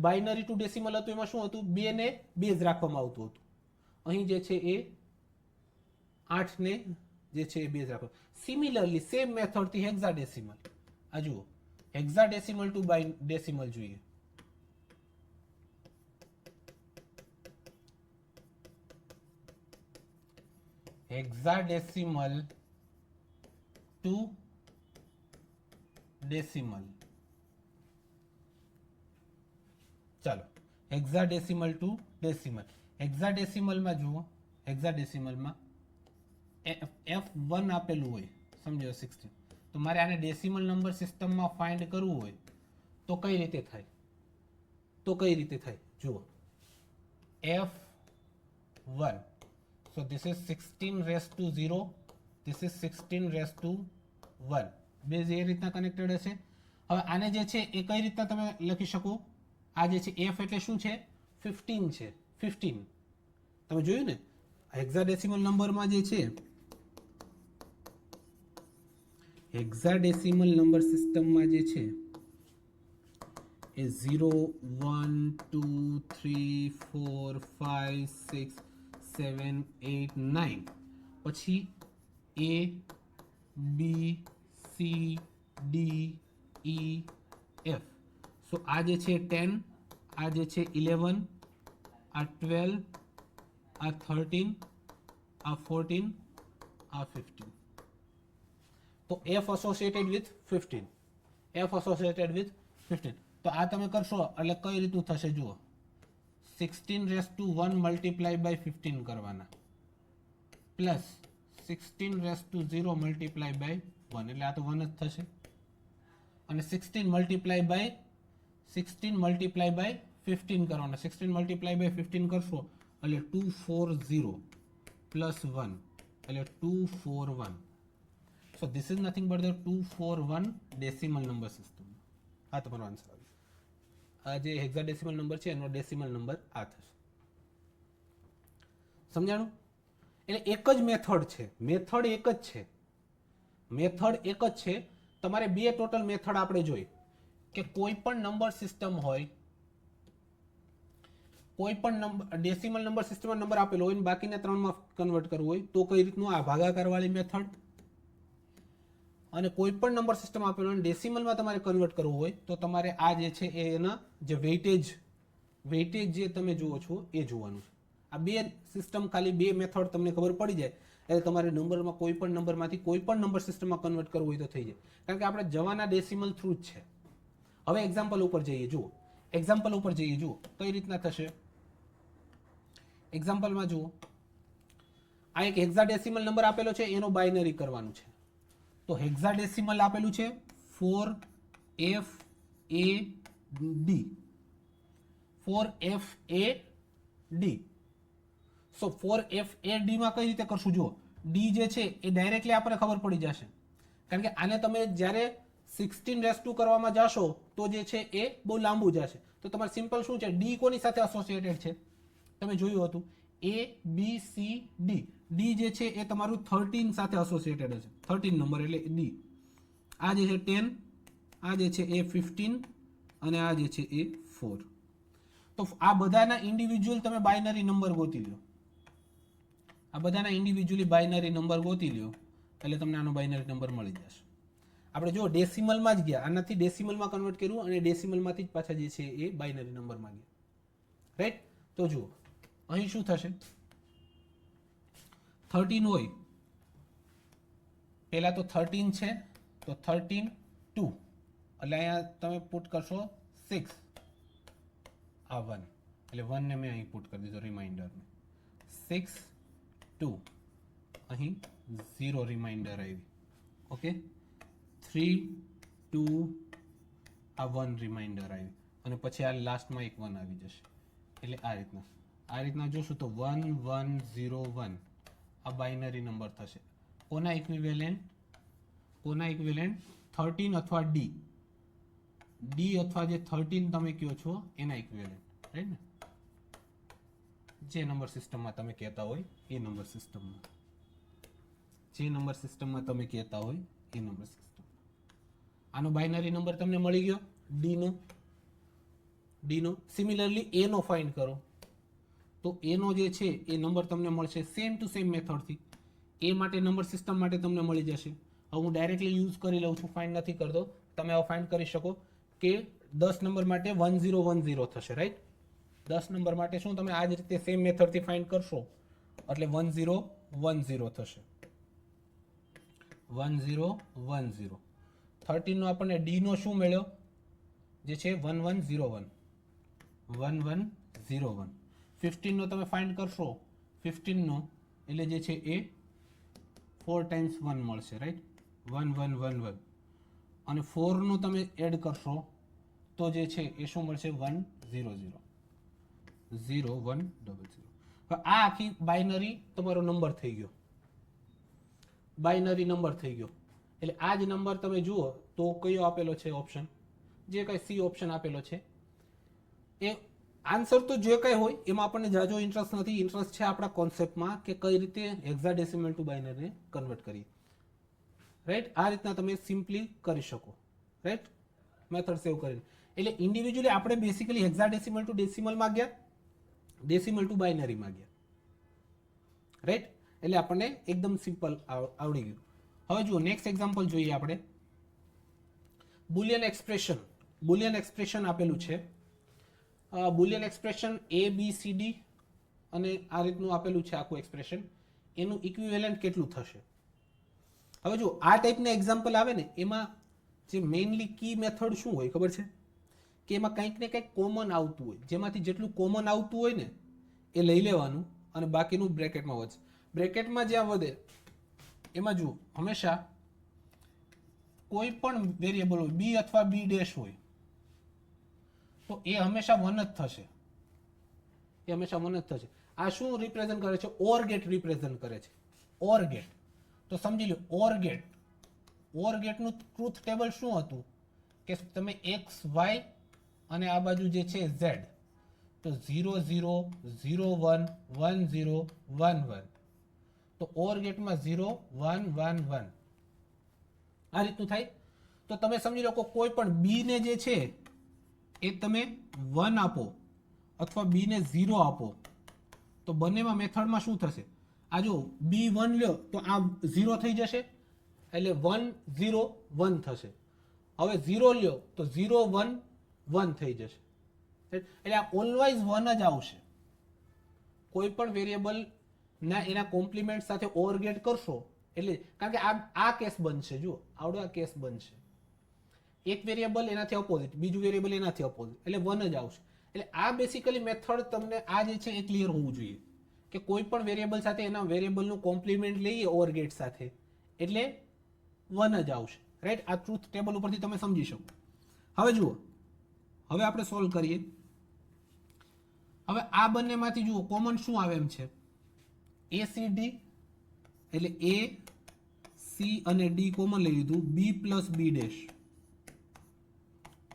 બાઇનરી ટુ ડેસિમલ હતું, એમાં શું હતું? 2 ને બેઝ રાખવામાં આવતું હતું. અહીં જે છે એ 8 ને જે છે એ બેઝ રાખો. સિમિલરલી સેમ મેથડથી હેક્સાડેસિમલ. આ જુઓ, હેક્સાડેસિમલ ટુ ડેસિમલ જોઈએ. Hexadecimal to decimal. ચાલો, હેક્સાડેસિમલ ટુ ડેસિમલ. હેક્સાડેસિમલમાં જુઓ, હેક્સાડેસિમલમાં F1 આપેલું હોય, સમજો 16. તો મારે આને ડેસિમલ નંબર સિસ્ટમમાં ફાઇન્ડ કરવું હોય તો કઈ રીતે થાય? જુઓ, F1. So this is 16^0, this is 16^1. Base એ રીતના કનેક્ટેડ હશે. હવે આને જે છે એ કઈ રીતના તમે લખી શકો? આ જે છે F એટલે શું છે? 15 છે. 15 તમે જોયું ને, હેક્સાડેસિમલ નંબરમાં જે છે, હેક્સાડેસિમલ નંબર સિસ્ટમમાં જે છે એ 0 1 2 3 4 5 6 7 8 9 પછી A B C D E F. સો આ જે છે 10, આ જે છે 11, આ 12, આ 13, આ 14, આ 15. તો F associated with 15. F associated with 15. તો આ તમે કરશો એટલે કઈ રીતનું થશે? જુઓ, 16^1 મલ્ટીપ્લાય બાય 15 કરવાના પ્લસ 16^0 મલ્ટીપ્લાય બાય 1, એટલે આ તો 1 જ થશે. અને 16 મલ્ટીપ્લાય બાય 15 કરવાના. 16 મલ્ટીપ્લાય બાય 15 કરશો એટલે 240 પ્લસ 1 એટલે 241. સો this is nothing but the 241 decimal number system. આ તમારો આન્સર આવે. આ જે હેક્સાડેસિમલ નંબર છે એનો ડેસિમલ નંબર આ થશે. સમજાણું? એટલે એક જ મેથડ છે, મેથડ એક જ છે. તમારે બે ટોટલ મેથડ આપણે જોઈ કે કોઈ પણ નંબર સિસ્ટમ હોય, કોઈ પણ નંબર ડેસિમલ નંબર સિસ્ટમમાં નંબર આપેલો હોય ને બાકીને 3 માં કન્વર્ટ કરવું હોય તો કઈ રીતનું? આ ભાગાકાર વાળી મેથડ. અને કોઈ પણ નંબર સિસ્ટમ આપેલો હોય ડેસિમલમાં તમારે કન્વર્ટ કરવું હોય તો તમારે આ જે છે એના જે વેઇટેજ જે તમે જુઓ છો એ જોવાનું છે. આ બે સિસ્ટમ, ખાલી બે મેથડ તમને ખબર પડી જાય એટલે તમારે નંબરમાં કોઈ પણ નંબરમાંથી કોઈ પણ નંબર સિસ્ટમમાં કન્વર્ટ કરવું હોય તો થઈ જાય. કારણ કે આપણે જવાના ડેસિમલ થ્રુ જ છે. હવે એક્ઝામ્પલ ઉપર જઈએ. જુઓ, કઈ રીતના થશે? એક્ઝામ્પલમાં જુઓ, આ એક હેક્સાડેસિમલ નંબર આપેલો છે, એનો બાઇનરી કરવાનું છે. તો હેક્સાડેસિમલ આપેલું છે 4FAD. 4FAD. સો 4FAD માં કઈ રીતે કરશું? જુઓ, D જે છે એ ડાયરેક્ટલી આપણને ખબર પડી જશે. કારણ કે આને તમે જ્યારે 16 રેસ ટુ કરવામાં જાશો તો જે છે એ બહુ લાંબુ જશે. તો તમારે સિમ્પલ શું છે, ડી કોની સાથે એસોસિએટેડ છે તમે જોયું હતું, એ બી સી ડી. ડી જે છે એ તમારું 13 સાથે એસોસિએટેડ છે, 13 નંબર એટલે ડી. આ જે છે 10, આ જે છે એ 15 અને આ જે છે એ 4. તો આ બધાના ઇન્ડિવિજ્યુઅલ તમે બાઇનરી નંબર ગોતી લો, આ બધાના ઇન્ડિવિજ્યુઅલી બાઇનરી નંબર ગોતી લો એટલે તમને આનો બાઇનરી નંબર મળી જશે. આપણે જો ડેસિમલમાં જ ગયા, આનાથી ડેસિમલમાં કન્વર્ટ કર્યું અને ડેસિમલમાંથી જ પાછા જે છે એ બાઇનરી નંબરમાં ગયા, રાઈટ. તો જુઓ અહીં શું થશે, 13 હોય પહેલા તો 13 છે તો 13 2 એટલે અહીંયા તમે પુટ કરશો 6, આ 1 એટલે 1 ને મેં અહીં પુટ કરી દીધો રિમાઇન્ડરને, 6 2 અહીં 0 રિમાઇન્ડર આવી, ઓકે. 3 2 આ 1 રિમાઇન્ડર આવી અને પછી આ લાસ્ટમાં એક 1 આવી જશે. એટલે આ રીતના જોશું તો 1 1 0 1 આ બાઇનરી નંબર થશે. કોના ઇક્વિવેલેન્ટ 13 અથવા ડી અથવા જે 13 તમે કહો છો એના ઇક્વિવેલેન્ટ, રાઈટ ને, જે નંબર સિસ્ટમમાં તમે કહેતા હોય એ નંબર સિસ્ટમમાં, જે નંબર સિસ્ટમમાં તમે કહેતા હોય એ નંબર સિસ્ટમ. આનો બાઇનરી નંબર તમને મળી ગયો ડીનો. સિમિલરલી એ નો ફાઇન્ડ કરો તો એનો જે છે એ નંબર તમને મળશે સેમ ટુ સેમ મેથડથી. એ માટે નંબર સિસ્ટમ માટે તમને મળી જશે. હવે હું ડાયરેક્ટલી યુઝ કરી લઉં છું, ફાઇન્ડ નથી કરતો. તમે હવે ફાઇન્ડ કરી શકો કે 10 નંબર માટે 1010 થશે, રાઈટ. 10 નંબર માટે શું તમે આ જ રીતે સેમ મેથડથી ફાઇન્ડ કરશો એટલે 1010 થશે, 1010. 13 નો આપણને ડી નો શું મળ્યો જે છે 1101, 1101. 15 નો તમે ફાઇન્ડ કરશો, 15 નો એટલે જે છે એ 4 ટાઈમ્સ 1 મળશે, રાઈટ, 1111. અને 4 નું તમે એડ કરશો તો જે છે એ શું મળશે 100, 0100. આ આખી બાઇનરી તમારો નંબર થઈ ગયો, બાઇનરી નંબર થઈ ગયો. એટલે આ જ નંબર તમે જુઓ તો કયો આપેલો છે ઓપ્શન, જે કઈ સી ઓપ્શન આપેલો છે. એ આન્સર તો જે કઈ હોય એમાં આપણને જાજો ઇન્ટરેસ્ટ નથી. ઇન્ટરેસ્ટ છે આપણા કોન્સેપ્ટમાં કે કઈ રીતે હેક્સાડેસિમલ ટુ બાઇનરીને કન્વર્ટ કરીએ, રાઈટ. આ રીતના તમે સિમ્પલી કરી શકો, રાઈટ, મેથડ સેવ કરીને. એટલે ઇન્ડિવિજ્યુઅલી આપણે બેસિકલી હેક્સાડેસિમલ ટુ ડેસિમલમાં ગયા, ડેસિમલ ટુ બાઇનરીમાં ગયા, રાઈટ. એટલે આપણને એકદમ સિમ્પલ આવડી ગયું. હવે જુઓ નેક્સ્ટ એક્ઝામ્પલ જોઈએ આપણે. બુલિયન એક્સપ્રેશન આપેલું છે. Boolean expression A B C D અને આ રીતનું આપેલું છે આખું એક્સપ્રેશન. એનું ઇક્વિવેલન્ટ કેટલું થશે? હવે જો આ ટાઈપના એક્ઝામ્પલ આવે ને એમાં જે મેઇનલી કી મેથડ શું હોય ખબર છે કે એમાં કંઈક ને કંઈક કોમન આવતું હોય, જેમાંથી જેટલું કોમન આવતું હોય ને એ લઈ લેવાનું અને બાકીનું બ્રેકેટમાં વધશે. બ્રેકેટમાં જ્યાં વધે એમાં જુઓ હંમેશા કોઈ પણ વેરિયેબલ હોય બી અથવા બી ડેશ હોય તો એ હંમેશા 1 જ થશે, એ હંમેશા 1 જ થશે. આ શું રિપ્રેઝન્ટ કરે છે? ઓર ગેટ રિપ્રેઝન્ટ કરે છે, ઓર ગેટ. તો સમજી લો ઓર ગેટનું ટ્રુથ ટેબલ શું હતું કે તમે x y અને આ બાજુ જે છે z, તો 0 0 0 1 1 0 1 1. તો ઓર ગેટમાં 0 1 1 1 આ રીતનું થાય. તો તમે સમજી લો કોઈ પણ બી ને જે છે એ તમે 1 આપો અથવા બી ને 0 આપો તો બંનેમાં મેથડમાં શું થશે? આ જો બી 1 લ્યો તો આ 0 થઈ જશે એટલે 1 0 1 થશે. હવે 0 લ્યો તો 0 1 1 થઈ જશે. એટલે આ ઓલવેઝ 1 જ આવશે. કોઈ પણ વેરિયેબલ ના એના કોમ્પ્લિમેન્ટ સાથે ઓર ગેટ કરશો એટલે, કારણ કે આ કેસ બનશે, જુઓ આવડો આ કેસ બનશે. એક વેરિયેબલ એનાથી ઓપોઝિટ, બીજું વેરિયેબલ એનાથી ઓપોઝિટ, એટલે 1 જ આવશે. એટલે આ બેસિકલી મેથડ તમને આ જે છે એ ક્લિયર હોવું જોઈએ કે કોઈ પણ વેરિયેબલ સાથે એના વેરિયેબલનું કોમ્પ્લિમેન્ટ લઈએ ઓર ગેટ સાથે એટલે 1 જ આવશે, રાઈટ. આ ટ્રુથ ટેબલ ઉપરથી તમે સમજી શકો. હવે જુઓ, હવે આપણે સોલ્વ કરીએ. હવે આ બંનેમાંથી જુઓ કોમન શું આવે એમ છે? ACD એટલે A C અને D કોમન લઈ લીધું, B plus B dash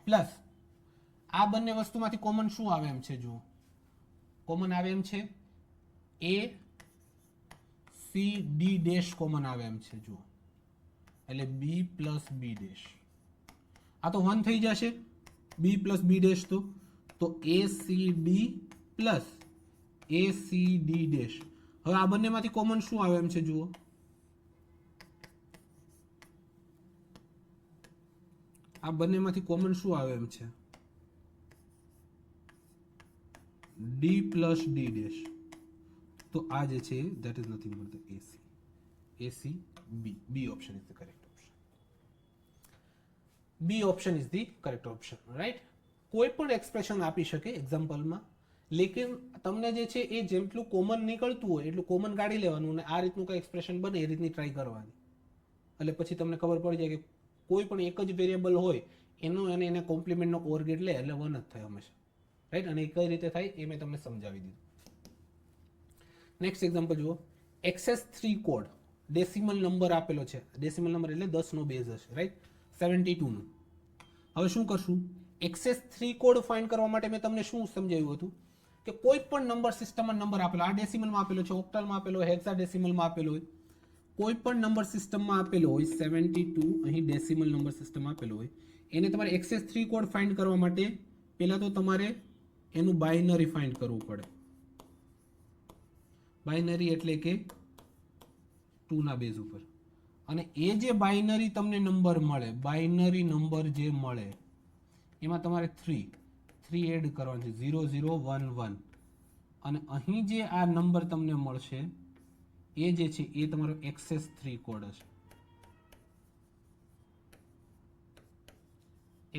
plus આ બંને વસ્તુમાંથી કોમન શું આવે એમ છે? જુઓ, કોમન આવે એમ છે A C D dash common આવે એમ છે. જુઓ, એટલે બી પ્લસ બી ડેશ, આ તો 1 થઈ જશે. બી પ્લસ બી ડેશ તો A C D plus A C D dash. હવે આ બંનેમાંથી કોમન શું આવે એમ છે? જુઓ, આ બંનેમાંથી કોમન શું આવે એમ છે? D plus D dash. તો આ જે છે that is nothing but the AC B option is the correct option. B option is the correct option, right? કોઈ પણ એક્સપ્રેશન આપી શકે એક્ઝામ્પલમાં, લેકિન તમને જે છે એ જેટલું કોમન નીકળતું હોય એટલું કોમન કાઢી લેવાનું અને આ રીતનું કંઈ એક્સપ્રેશન બને એ રીતની ટ્રાય કરવાની. એટલે પછી તમને ખબર પડી જાય કે કોઈ પણ એક જ વેરિયેબલ હોય એનો અને એને કોમ્પ્લિમેન્ટનો ઓર ગેટ લે એટલે 1 જ થાય હંમેશા, રાઈટ? અને એ કઈ રીતે થાય એ મેં તમને સમજાવી દીધું. નેક્સ્ટ એક્ઝામ્પલ જુઓ, XS3 કોડ ડેસિમલ નંબર આપેલો છે. ડેસિમલ નંબર એટલે 10 નો બેઝ હશે, રાઈટ? 72 નો. હવે શું કરશું? XS3 કોડ ફાઇન્ડ કરવા માટે મેં તમને શું સમજાવ્યું હતું કે કોઈ પણ નંબર સિસ્ટમમાં નંબર આપેલો, આ ડેસિમલમાં આપેલો છે, ઓક્ટલમાં આપેલો હોય, હેક્સાડેસિમલમાં આપેલો હોય, કોઈ પણ નંબર સિસ્ટમમાં આપેલો હોય 72 અહીં ડેસિમલ નંબર સિસ્ટમ આપેલો હોય, એને તમારે XS3 કોડ ફાઇન્ડ કરવા માટે પહેલા તો તમારે એનું બાઇનરી ફાઇન્ડ કરવું પડે. બાઇનરી એટલે કે 2 ના બેઝ ઉપર. અને એ જે બાઇનરી તમને નંબર મળે, બાઇનરી નંબર જે મળે એમાં તમારે 3 એડ કરવાનું છે, 0 0 1 1. અને અહીં જે આ નંબર તમને મળશે એ જે છે એ તમારો XS3 કોડ હશે.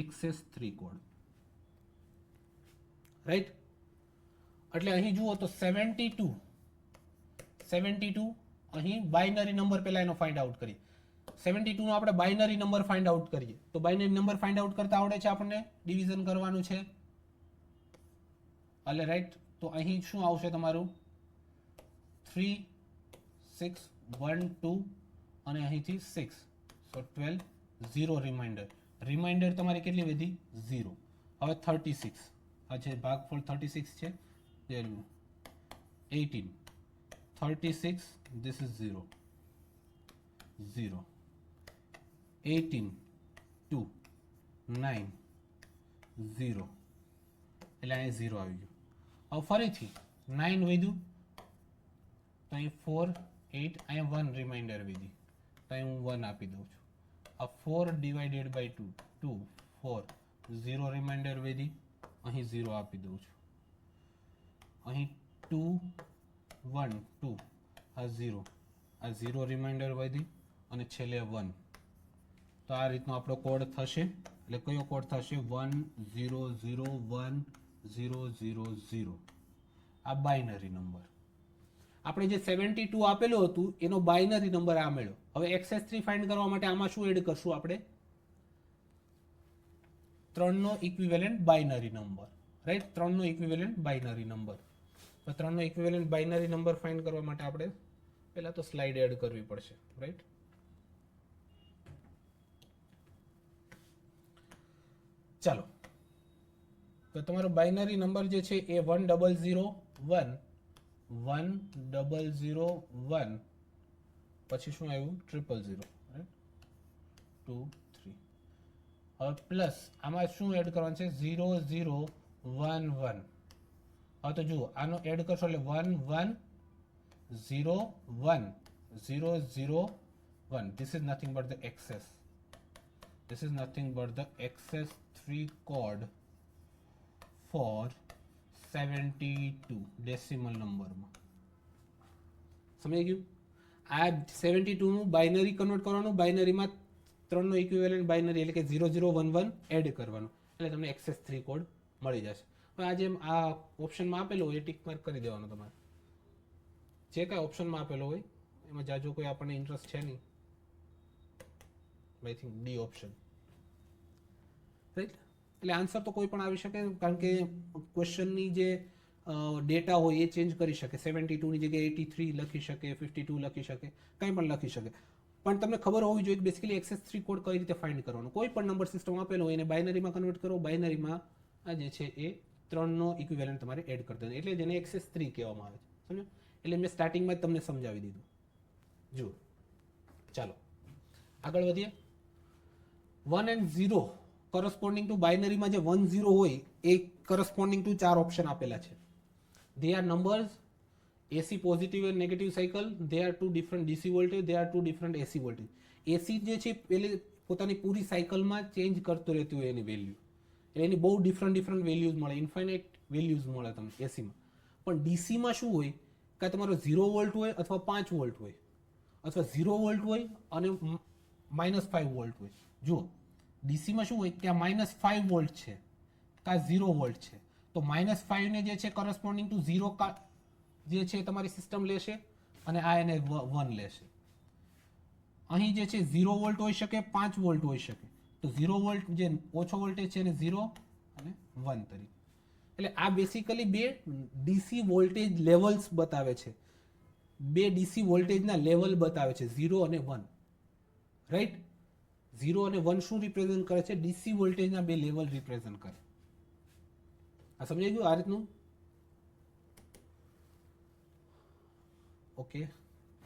XS3 code, right? એટલે અહીં જુઓ તો 72 અહીં બાઇનરી નંબર પહેલા એનો ફાઇન્ડ આઉટ કરીએ. 72 નો આપણે બાઇનરી નંબર ફાઇન્ડ આઉટ કરીએ તો બાઇનરી નંબર ફાઇન્ડ આઉટ કરતા આવડે છે આપણને? ડિવિઝન કરવાનું છે, એટલે રાઈટ? તો અહીં શું આવશે તમારું? 3 6 1 2 અને અહીંથી 6, સો 12 0 રિમાઇન્ડર તમારી કેટલી વધી? 0. હવે 36, આ છે ભાગફળ 36 છે, 18 36, this is 0 0 18 2 9 0, એટલે અહીંયા 0 આવી ગયું. હવે ફરીથી 9 વધ્યું તો અહીં 4 8, અહીંયા 1 રિમાઇન્ડર વધી તો અહીં હું 1 આપી દઉં છું. આ 4 ડિવાઇડેડ બાય 2 4 0 રિમાઇન્ડર વધી, અહીં 0 આપી દઉં છું. અહીં 2 1 2, આ 0 રિમાઇન્ડર વધી અને છેલ્લે 1. તો આ રીતનો આપણો કોડ થશે. એટલે કયો કોડ થશે? 1 0 0 1 0 0 0. આ બાઇનરી નંબર. આપણે જે 72 આપેલું હતું એનો બાઇનરી નંબર આ મળ્યો. હવે XS3 ફાઇન્ડ કરવા માટે આમાં શું એડ કરશું આપણે? 3 નો ઇક્વિવેલન્ટ બાઇનરી નંબર, રાઈટ? 3 નો ઇક્વિવેલન્ટ બાઇનરી નંબર. તો 3 નો ઇક્વિવેલન્ટ બાઇનરી નંબર ફાઇન્ડ કરવા માટે આપણે પહેલા તો સ્લાઇડ એડ કરવી પડશે, રાઈટ? ચાલો, તો તમારો બાઇનરી નંબર જે છે એ 1001 1001 પછી શું આવ્યું? 000, રાઈટ? 2 3. હવે પ્લસ આમાં શું એડ કરવાનું છે? 0 0 1 1. હવે તો જુઓ, આનો એડ કરશો એટલે 1 1 0 1 0 0 1. This is nothing but the XS. This is nothing but the XS3 code for 72 decimal નંબરમાં. સમજાઈ ગયું? આ 72 નું બાઇનરી કન્વર્ટ કરવાનું, બાઇનરીમાં 3 નો ઇક્વિવેલન્ટ બાઇનરી એટલે કે 0 0 1 1 એડ કરવાનું, એટલે તમને XS3 કોડ મળી જશે. હવે આ જેમ આ ઓપ્શનમાં આપેલો હોય એ ટિક માર્ક કરી દેવાનો તમારે. જે કાંઈ ઓપ્શનમાં આપેલો હોય એમાં જાજો કોઈ આપણને ઇન્ટરેસ્ટ છે નહીં. I think D option, right? એટલે આન્સર તો કોઈ પણ આવી શકે, કારણ કે ક્વેશ્ચનની જે ડેટા હોય એ ચેન્જ કરી શકે. 72 ની જગ્યાએ 83 લખી શકે, 52 લખી શકે, કંઈ પણ લખી શકે. પણ તમને ખબર હોવી જોઈએ કે બેસિકલી XS3 કોડ કઈ રીતે ફાઇન્ડ કરવાનો. કોઈ પણ નંબર સિસ્ટમ આપેલો હોય એને બાઇનરીમાં કન્વર્ટ કરો, બાઇનરીમાં આ જે છે એ 3નો ઇક્વિવેલન્ટ તમારે એડ કરી દેવાનો, એટલે જેને XS3 કહેવામાં આવે છે. સમજો? એટલે મેં સ્ટાર્ટિંગમાં જ તમને સમજાવી દીધું. જુઓ, ચાલો આગળ વધીએ. 1 and 0 કરસ્પોન્ડિંગ ટુ બાઇનરીમાં જે 1 0 હોય એ કરસ્પોન્ડિંગ ટુ 4 ઓપ્શન આપેલા છે. They are numbers, AC positive and negative cycle, they are two different DC voltage, they are two different AC voltage. AC જે છે પેલે પોતાની પૂરી સાયકલમાં ચેન્જ કરતો રહેતું હોય એની વેલ્યુ, એટલે એની બહુ ડિફરન્ટ વેલ્યુઝ મળે, ઇન્ફાઇનાઇટ વેલ્યુઝ મળે તમને એસીમાં. પણ ડીસીમાં શું હોય કે તમારો 0 વોલ્ટ હોય અથવા 5 વોલ્ટ હોય, અથવા 0 વોલ્ટ હોય અને -5 વોલ્ટ હોય. જુઓ, ડીસીમાં શું હોય ત્યાં -5 વોલ્ટ છે કાં 0 વોલ્ટ છે, તો -5 ને જે છે કરસ્પોન્ડિંગ ટુ 0 જે છે તમારી સિસ્ટમ લેશે અને આ એને 1 લેશે. અહીં જે છે 0 વોલ્ટ હોઈ શકે, 5 વોલ્ટ હોઈ શકે, તો 0 વોલ્ટ જે ઓછો વોલ્ટેજ છે એને 0 અને 1 તરીકે. એટલે આ બેસિકલી બે ડીસી વોલ્ટેજ લેવલ્સ બતાવે છે, બે ડીસી વોલ્ટેજના લેવલ બતાવે છે, 0 અને 1. રાઈટ? 0 અને 1 શું રિપ્રેઝન્ટ કરે છે? ડીસી વોલ્ટેજના બે લેવલ રિપ્રેઝન્ટ કરે. આ સમજાઈ ગયું? આ રીતનું. ઓકે,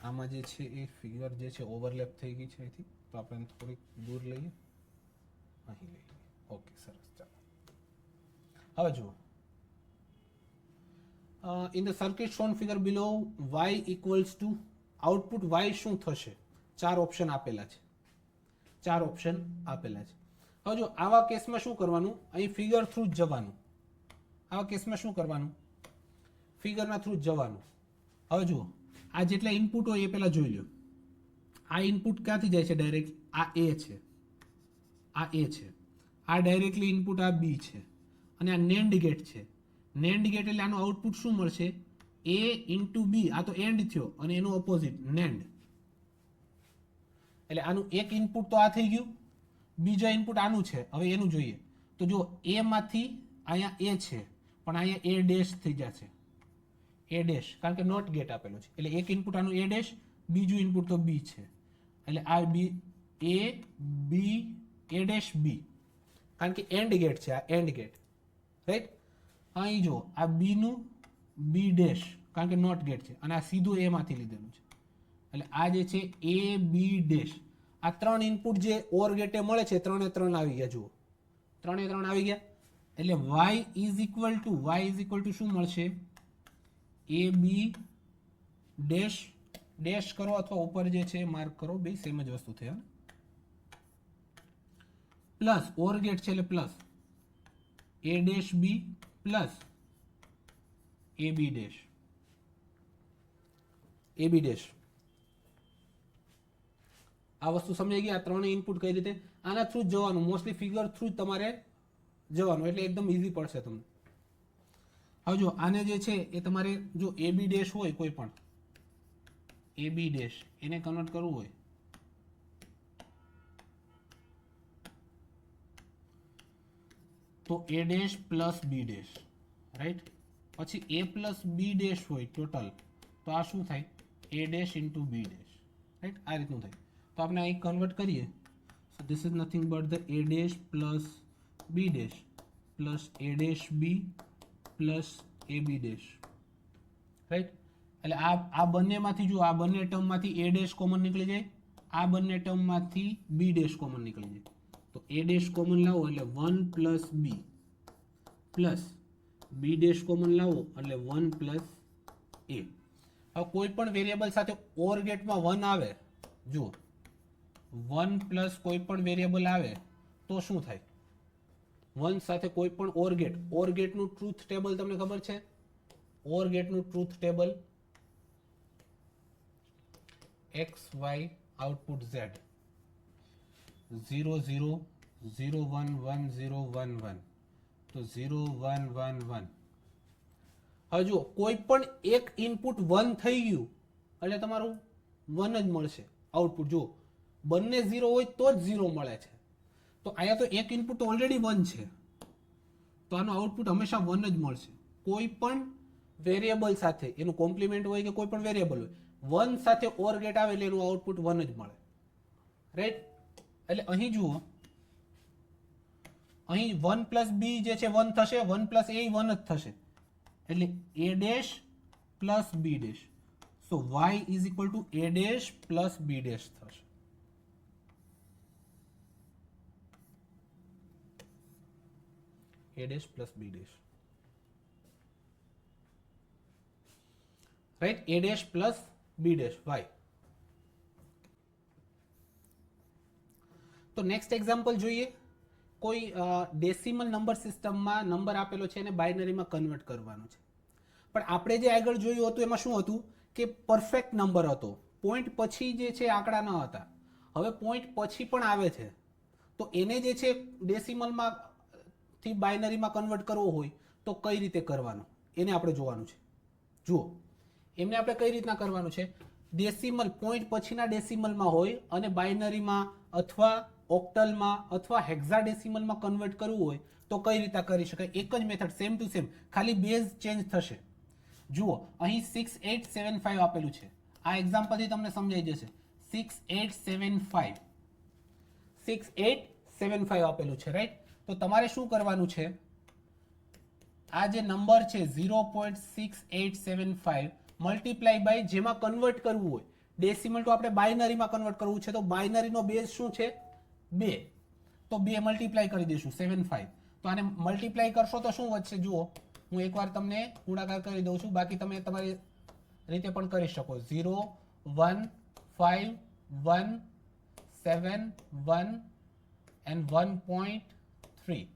આમાં જે છે એ ફિગર જે છે ઓવરલેપ થઈ ગઈ છે અહીંથી, તો આપણે થોડીક દૂર લઈએ, અહીં લઈએ. ઓકે, સરસ. ચાલો હવે જુઓ, in the circuit shown figure below y equals to output y શું થશે? 4 ઓપ્શન આપેલા છે, 4 ઓપ્શન આપેલા છે. હવે જો આવા કેસમાં શું કરવાનું? અહીં ફિગર થ્રુ જ જવાનું. આવા કેસમાં શું કરવાનું? ફિગરના થ્રુ જ જવાનું. હવે જુઓ, આ જેટલા ઇનપુટ હોય એ પહેલા જોઈ લો. આ ઇનપુટ ક્યાંથી જાય છે? ડાયરેક્ટ આ A છે, આ A છે, આ ડાયરેક્ટલી ઇનપુટ આ B છે, અને આ NAND ગેટ છે. NAND ગેટ એટલે આનું આઉટપુટ શું મળશે? A into B. આ તો એન્ડ થયો અને એનું ઓપોઝિટ NAND. એટલે આનું એક ઇનપુટ તો આ થઈ ગયું, બીજો ઇનપુટ આનું છે. હવે એનું જોઈએ તો જો A માંથી અહીંયા A છે, પણ અહીંયા A ડેશ થઈ જશે, A ડેશ, કારણ કે નોટ ગેટ આપેલો છે. એટલે એક ઇનપુટ આનું A ડેશ, બીજું ઇનપુટ તો B છે, એટલે આ B A B A dash B, કારણ કે એન્ડ ગેટ છે, આ એન્ડ ગેટ. રાઈટ? અહીં જો આ B નું B ડેશ, કારણ કે નોટ ગેટ છે, અને આ સીધું A માંથી લીધેલું છે. એટલે આ જે છે A B ડેશ, આ 3 ઇનપુટ જે ઓર ગેટે મળે છે, 3 એ 3 આવી ગયા. જુઓ, 3 એ 3 આવી ગયા. એટલે y ઇઝ ઇક્વલ ટુ શું મળશે? A B ડેશ ડેશ કરો અથવા ઉપર જે છે માર્ક કરો, બે સેમ જ વસ્તુ થઈ. પ્લસ ઓર ગેટ છે એટલે plus A dash B plus A B dash, A B dash. આ વસ્તુ સમજાઈ ગઈ? આ 3 ઇનપુટ કઈ રીતે? આના થ્રુ જ જવાનું, મોસ્ટલી ફિગર થ્રુ જ તમારે જવાનું, એટલે એકદમ ઈઝી પડશે તમને. હવે જો આને જે છે એ તમારે જો AB ડેશ હોય, કોઈ પણ AB ડેશ એને કન્વર્ટ કરવું હોય તો A dash plus B dash. Right? પછી A પ્લસ B ડેશ હોય ટોટલ, તો આ શું થાય? A dash into B dash. Right? આ રીતનું થાય. તો આપણે અહીં કન્વર્ટ કરીએ, સો this is nothing but the A dash plus B dash plus A dash B plus AB dash. Right? એટલે આ બંનેમાંથી જો આ બંને ટર્મમાંથી A ડેશ કોમન નીકળી જાય, આ બંને ટર્મમાંથી B ડેશ કોમન નીકળી જાય, તો A ડેશ કોમન લાવો એટલે 1 plus B plus B dash common લાવો એટલે 1 પ્લસ A. હવે કોઈ પણ વેરિયેબલ સાથે ઓર ગેટમાં 1 આવે, જુઓ 1 પ્લસ કોઈ પણ વેરિયેબલ આવે તો શું થાય? 1 સાથે કોઈ પણ ઓર ગેટનું ટ્રુથ ટેબલ તમને ખબર છે? ઓર ગેટનું truth table x y output z 0 0 0 1 1 0 1 1, તો 0 1 1 1. હવે જુઓ, કોઈ પણ એક ઇનપુટ 1 થઈ ગયું એટલે તમારું 1 જ મળશે આઉટપુટ. જુઓ, બંને 0 હોય તો જ 0 મળે છે, તો અહીંયા તો એક ઇનપુટ તો ઓલરેડી 1 છે, તો આનું આઉટપુટ હંમેશા 1 જ મળશે. કોઈ પણ વેરિયેબલ સાથે, એનું કોમ્પ્લિમેન્ટ હોય કે કોઈ પણ વેરિયેબલ હોય, 1 સાથે ઓર ગેટ આવે એટલે એનું આઉટપુટ 1 જ મળે. રાઈટ, એટલે અહીં જુઓ, અહીં 1 પ્લસ બી જે છે 1 થશે, 1 પ્લસ એ 1 જ થશે, એટલે a dash plus B dash. So y is equal to a dash plus B dash થશે. a dash plus B dash, right, a dash plus B dash y. તો નેક્સ્ટ એક્ઝામ્પલ જોઈએ. કોઈ ડેસિમલ નંબર સિસ્ટમમાં number આપેલો છે એને બાઇનરીમાં convert કરવાનો છે. પણ આપણે જે આગળ જોયું હતું એમાં શું હતું કે પરફેક્ટ નંબર હતો, પોઈન્ટ પછી જે છે આંકડા ન હતા. હવે પોઈન્ટ પછી પણ આવે છે, તો એને જે છે ડેસિમલમાં થી બાઇનરીમાં કન્વર્ટ કરવો હોય તો કઈ રીતે કરવાનું એને આપણે જોવાનું છે. જુઓ, એમને આપણે કઈ રીતના કરવાનું છે, ડેસિમલ પોઈન્ટ પછીના ડેસિમલમાં હોય અને બાઇનરીમાં અથવા ઓક્ટલમાં અથવા હેક્સાડેસિમલમાં કન્વર્ટ કરવું હોય તો કઈ રીતે કરી શકાય. એક જ મેથડ, સેમ ટુ સેમ, ખાલી બેઝ ચેન્જ થશે. જુઓ, અહીં 6875 આપેલું છે. આ એક્ઝામ્પલથી તમને સમજાઈ જશે. 6875 આપેલું છે, રાઈટ. તો તમારે શું કરવાનું છે, આ જે નંબર છે 0.6875 મલ્ટીપ્લાય બાય જેમાં કન્વર્ટ કરવું હોય, ડેસિમલ તો આપણે બાઇનરીમાં કન્વર્ટ કરવું છે, તો બાઇનરીનો બેઝ શું છે 2, તો 2 મલ્ટીપ્લાય કરી દઈશું 75. તો આને મલ્ટીપ્લાય કરશો તો શું વધશે, જુઓ હું એકવાર તમને ગુણાકાર કરી દઉં છું, બાકી તમે તમારી રીતે પણ કરી શકો. 0 1 5 1 7 1 and 1.3.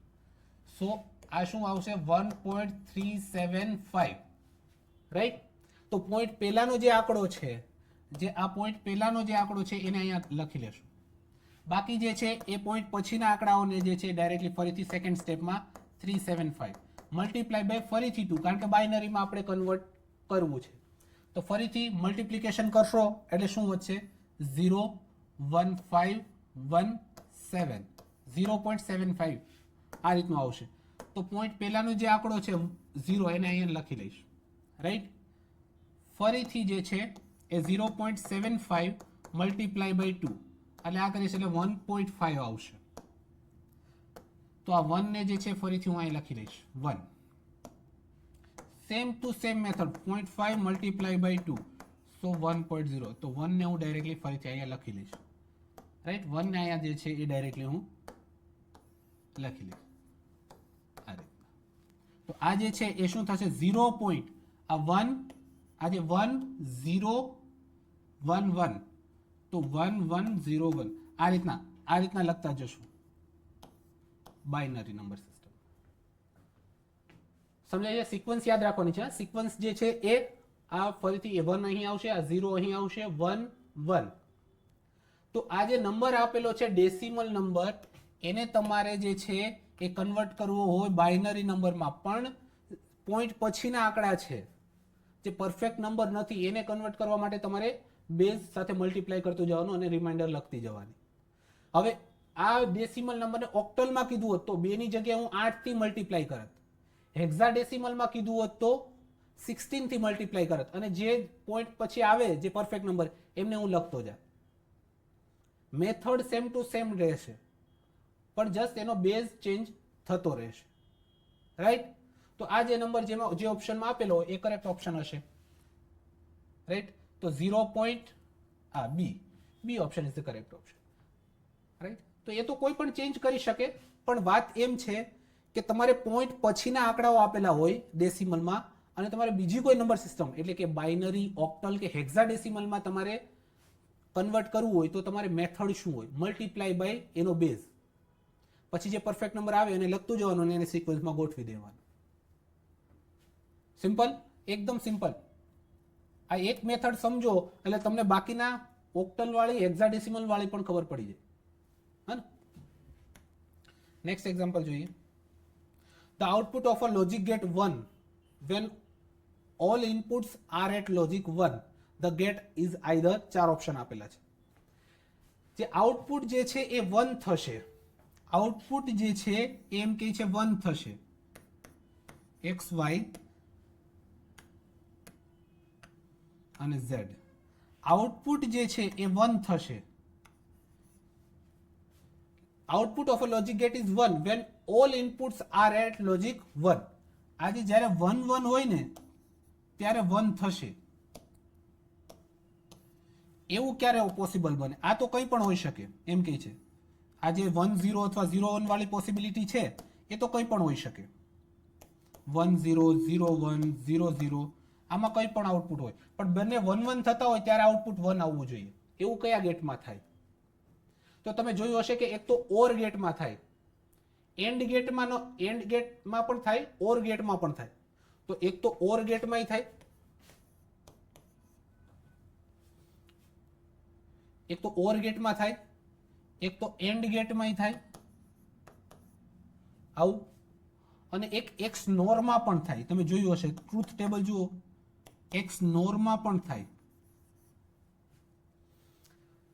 સો આ શું આવશે 1.375, રાઈટ. તો પોઈન્ટ પહેલાનો જે આંકડો છે, જે આ પોઈન્ટ પહેલાનો જે આંકડો છે એને અહીંયા લખી લેશું. બાકી જે છે એ પોઈન્ટ પછીના આંકડાઓને જે છે ડાયરેક્ટલી ફરીથી સેકન્ડ સ્ટેપમાં 375 મલ્ટીપ્લાય બાય ફરીથી 2, કારણ કે બાઇનરીમાં આપણે કન્વર્ટ કરવું છે. તો ફરીથી મલ્ટીપ્લિકેશન કરશો એટલે શું વધશે 0.1517 0.75 આ રીતનું આવશે. તો પોઈન્ટ પહેલાનો જે આંકડો છે 0 એને અહીંયા લખી લઈશ, રાઈટ. ફરીથી જે છે એ 0.75 મલ્ટીપ્લાય બાય 2 એટલે આ કરીશ એટલે 1.5 આવશે. તો આ 1 ને જે છે ફરીથી હું અહીં લખી લઈશ 1. Same to same method 0.5 multiply by 2, so 1.0. તો 1 ને હું ડાયરેક્ટલી ફરીથી અહીંયા લખી લઈશ, રાઈટ. 1 ને અહીંયા જે છે એ ડાયરેક્ટલી હું લખી લઈશ આ રીતના. તો આ જે છે એ શું થશે 0. આ 1, આ જે 1 0 1 1, તો 1 1 0 1 આ રીતના લખતા જશું બાઇનરી નંબર સિસ્ટમ. સમજાય છે? સિક્વન્સ યાદ રાખવાની છે. સિક્વન્સ જે છે એ આ ફરીથી 1 અહીં આવશે, આ 0 અહીં આવશે, 1 1. તો આ જે નંબર આપેલો છે ડેસિમલ નંબર, એને તમારે જે છે એ કન્વર્ટ કરવો હોય બાઇનરી નંબરમાં, પણ પોઈન્ટ પછીના આંકડા છે જે પરફેક્ટ નંબર નથી, એને કન્વર્ટ કરવા માટે તમારે બેઝ સાથે મલ્ટીપ્લાય કરતું જવાનું અને રિમાઇન્ડર લખતી જવાની. હવે આ ડેસિમલ નંબરને ઓક્ટલમાં કીધું હોત તો 2 ની જગ્યાએ હું 8 થી મલ્ટીપ્લાય કરત. હેક્સાડેસિમલમાં કીધું હોત તો 16 થી મલ્ટીપ્લાય કરત, અને જે પોઈન્ટ પછી આવે જે પરફેક્ટ નંબર એમને હું લખતો જાય. મેથડ સેમ ટુ સેમ રહેશે, પણ જસ્ટ એનો બેઝ ચેન્જ થતો રહેશે, રાઈટ. તો આ જે નંબર જેમાં જે ઓપ્શનમાં આપેલો હોય એ કરેક્ટ ઓપ્શન હશે, રાઈટ. તો 0. B option is the correct option, right. તો એ તો કોઈ પણ ચેન્જ કરી શકે, પણ વાત એમ છે કે તમારે પોઈન્ટ પછીના આંકડાઓ આપેલા હોય ડેસિમલમાં અને તમારે બીજી કોઈ નંબર સિસ્ટમ એટલે કે બાઇનરી, ઓક્ટલ કે હેક્સાડેસિમલમાં તમારે કન્વર્ટ કરવું હોય તો તમારે મેથડ શું હોય, મલ્ટીપ્લાય બાય એનો બેઝ, પછી જે પરફેક્ટ નંબર આવે એને લખતું જવાનું અને એને સિક્વન્સમાં ગોઠવી દેવાનું. સિમ્પલ, એકદમ સિમ્પલ. આ એક મેથડ સમજો એટલે તમને બાકીના ઓક્ટલ વાળી, હેક્સાડેસિમલ વાળી પણ ખબર પડી જાય. હા. નેક્સ્ટ એક્ઝામ્પલ જોઈએ. The output of a logic gate 1 when all inputs are at logic 1, the gate is either 4 option આપેલા છે. જે આઉટપુટ જે છે એ 1 થશે, આઉટપુટ જે છે એમ કે છે 1 થશે, x y અને z. આઉટપુટ જે છે એ 1 થશે, output of a logic gate is 1 when all inputs are at logic 1. આજે જ્યારે 1 1 હોય ને ત્યારે 1 થશે. એવું ક્યારે પોસિબલ બને? આ તો કંઈ પણ હોઈ શકે એમ કહે છે. આ જે 1 0 અથવા 0 1 વાળી પોસિબિલિટી છે એ તો કંઈ પણ હોઈ શકે. 1 0 0 1 0 0 આમાં કંઈ પણ આઉટપુટ હોય, પણ બંને 1 1 થતા હોય ત્યારે આઉટપુટ 1 આવવું જોઈએ. એવું કયા ગેટમાં થાય? તો તમે જોયું હશે કે એક તો ઓર ગેટમાં થાય, એન્ડ ગેટમાં પણ થાય, ઓર ગેટમાં પણ થાય. તો એક તો ઓર ગેટમાંય થાય, એક તો ઓર ગેટમાં થાય, એક તો એન્ડ ગેટમાંય થાય આવું, અને એક એક્સ નોરમાં પણ થાય. તમે જોયું હશે ટ્રુથ ટેબલ જુઓ, એક્સ નોરમાં પણ થાય.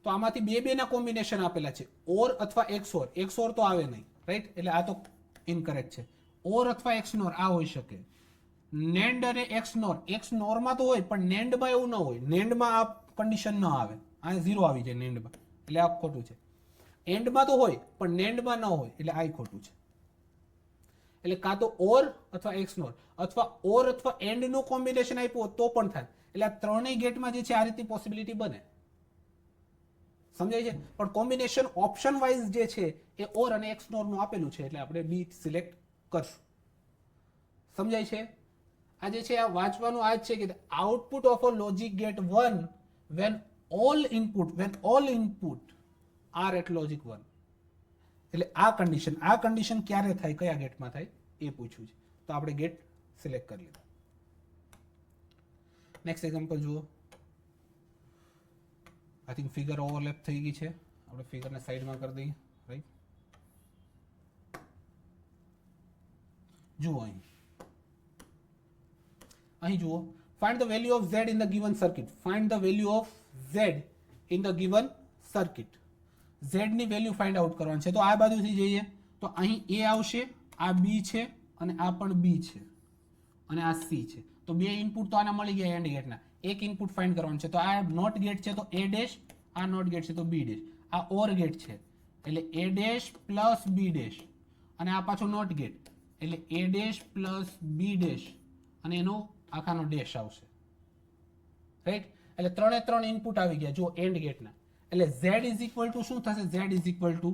તો આમાંથી બે ના કોમ્બિનેશન આપેલા છે, ઓર અથવા એક્સઓર. એક્સઓર તો આવે નહીં, રાઈટ? એટલે આ તો ઇનકરેક્ટ છે. ઓર અથવા એક્સનોર આ હોઈ શકે. નેન્ડ અને એક્સનોર, એક્સનોરમાં તો હોય પણ નેન્ડમાં એવું ન હોય. નેન્ડમાં આ કન્ડિશન ન આવે, આ 0 આવી જાય નેન્ડમાં, એટલે આ ખોટું છે. એન્ડમાં તો હોય પણ નેન્ડમાં ન હોય, એટલે આ ખોટું છે. એટલે કાં તો ઓર અથવા એક્સનોર અથવા ઓર અથવા એન્ડ નું કોમ્બિનેશન આપ્યું તો પણ થાય. એટલે આ ત્રણેય ગેટમાં જે છે આ રીતની પોસિબિલિટી બને. સમજાય છે? પણ કોમ્બિનેશન ઓપ્શન વાઇઝ જે છે એ ઓર અને એક્સનોર નું આપેલું છે, એટલે આપણે બી સિલેક્ટ કરશું. સમજાય છે? આ જે છે આ વાંચવાનું આ જ છે કે output of a logic gate 1 when all input are at logic 1. એટલે આ કન્ડિશન ક્યારે થાય, કયા ગેટમાં થાય એ પૂછ્યું છે. તો આપણે ગેટ સિલેક્ટ કરી લીધા. નેક્સ્ટ એક્ઝામ્પલ જુઓ. આઈ થિંક ફિગર ઓવરલેપ થઈ ગઈ છે, આપણે ફિગરને સાઈડમાં કરી દઈએ. રાઈટ, જુઓ અહીં જુઓ. Find the value of z in the given circuit. Find the value of z in the given circuit. z ની વેલ્યુ ફાઇન્ડ આઉટ કરવાની છે. તો આ બાજુથી જઈએ તો અહીં a આવશે, આ b છે અને આ પણ b છે અને આ c છે. તો બે ઇનપુટ તો આના મળી ગયા એન્ડ ગેટના. એક ઇનપુટ ફાઇન્ડ કરવાનું છે. તો આ નોટ ગેટ છે તો a ડેશ, આ નોટ ગેટ છે તો b ડેશ. આ ઓર ગેટ છે એટલે a dash plus b dash, અને આ પાછો નોટ ગેટ એટલે a dash plus b dash, અને એનો આખાનો ડેશ આવશે. રાઈટ? એટલે ત્રણ ઇનપુટ આવી ગયા જો એન્ડ ગેટના. એટલે z ઇઝ ઇક્વલ ટુ શું થશે? z is equal to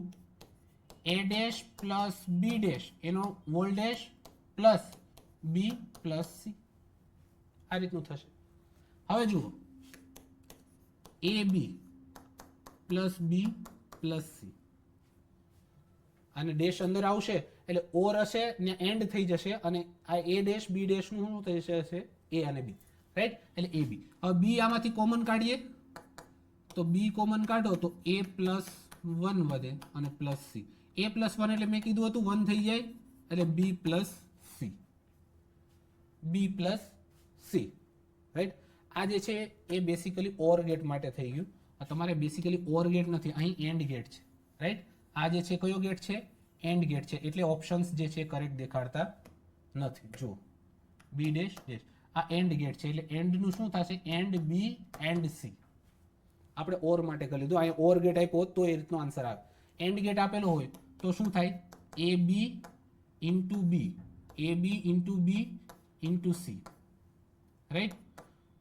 a dash plus b dash એનો whole dash plus b plus c. આ રીતનું થશે. હવે જુઓ, ab plus b plus c, અને ડેશ અંદર આવશે એટલે ઓર હશે ને એન્ડ થઈ જશે, અને આ a ડેશ b ડેશ નું શું થઈ જશે? a અને b. રાઈટ? એટલે ab. હવે b આમાંથી કોમન કાઢીએ તો b કોમન કાઢો તો a પ્લસ 1 વધે અને પ્લસ c. a પ્લસ 1 એટલે મેં કીધું હતું 1 થઈ જાય, એટલે b plus c, b plus c. Right? આ જે છે એ બેસિકલી ઓર ગેટ માટે થઈ ગયું. તમારે બેસિકલી ઓર ગેટ નથી, અહીં એન્ડ ગેટ છે. રાઈટ? આ જે છે કયો ગેટ છે? એન્ડ ગેટ છે. એટલે ઓપ્શન્સ જે છે કરેક્ટ દેખાડતા નથી. જુઓ, b ડેશ ડેશ, આ એન્ડ ગેટ છે એટલે એન્ડ નું શું થશે? And b and c. આપણે ઓર માટે કરી લીધું. અહીં ઓર ગેટ આપ્યો તો એ રીતનો આન્સર આવે. એન્ડ ગેટ આપેલો હોય તો શું થાય? ab into b, ab into b into c. Right?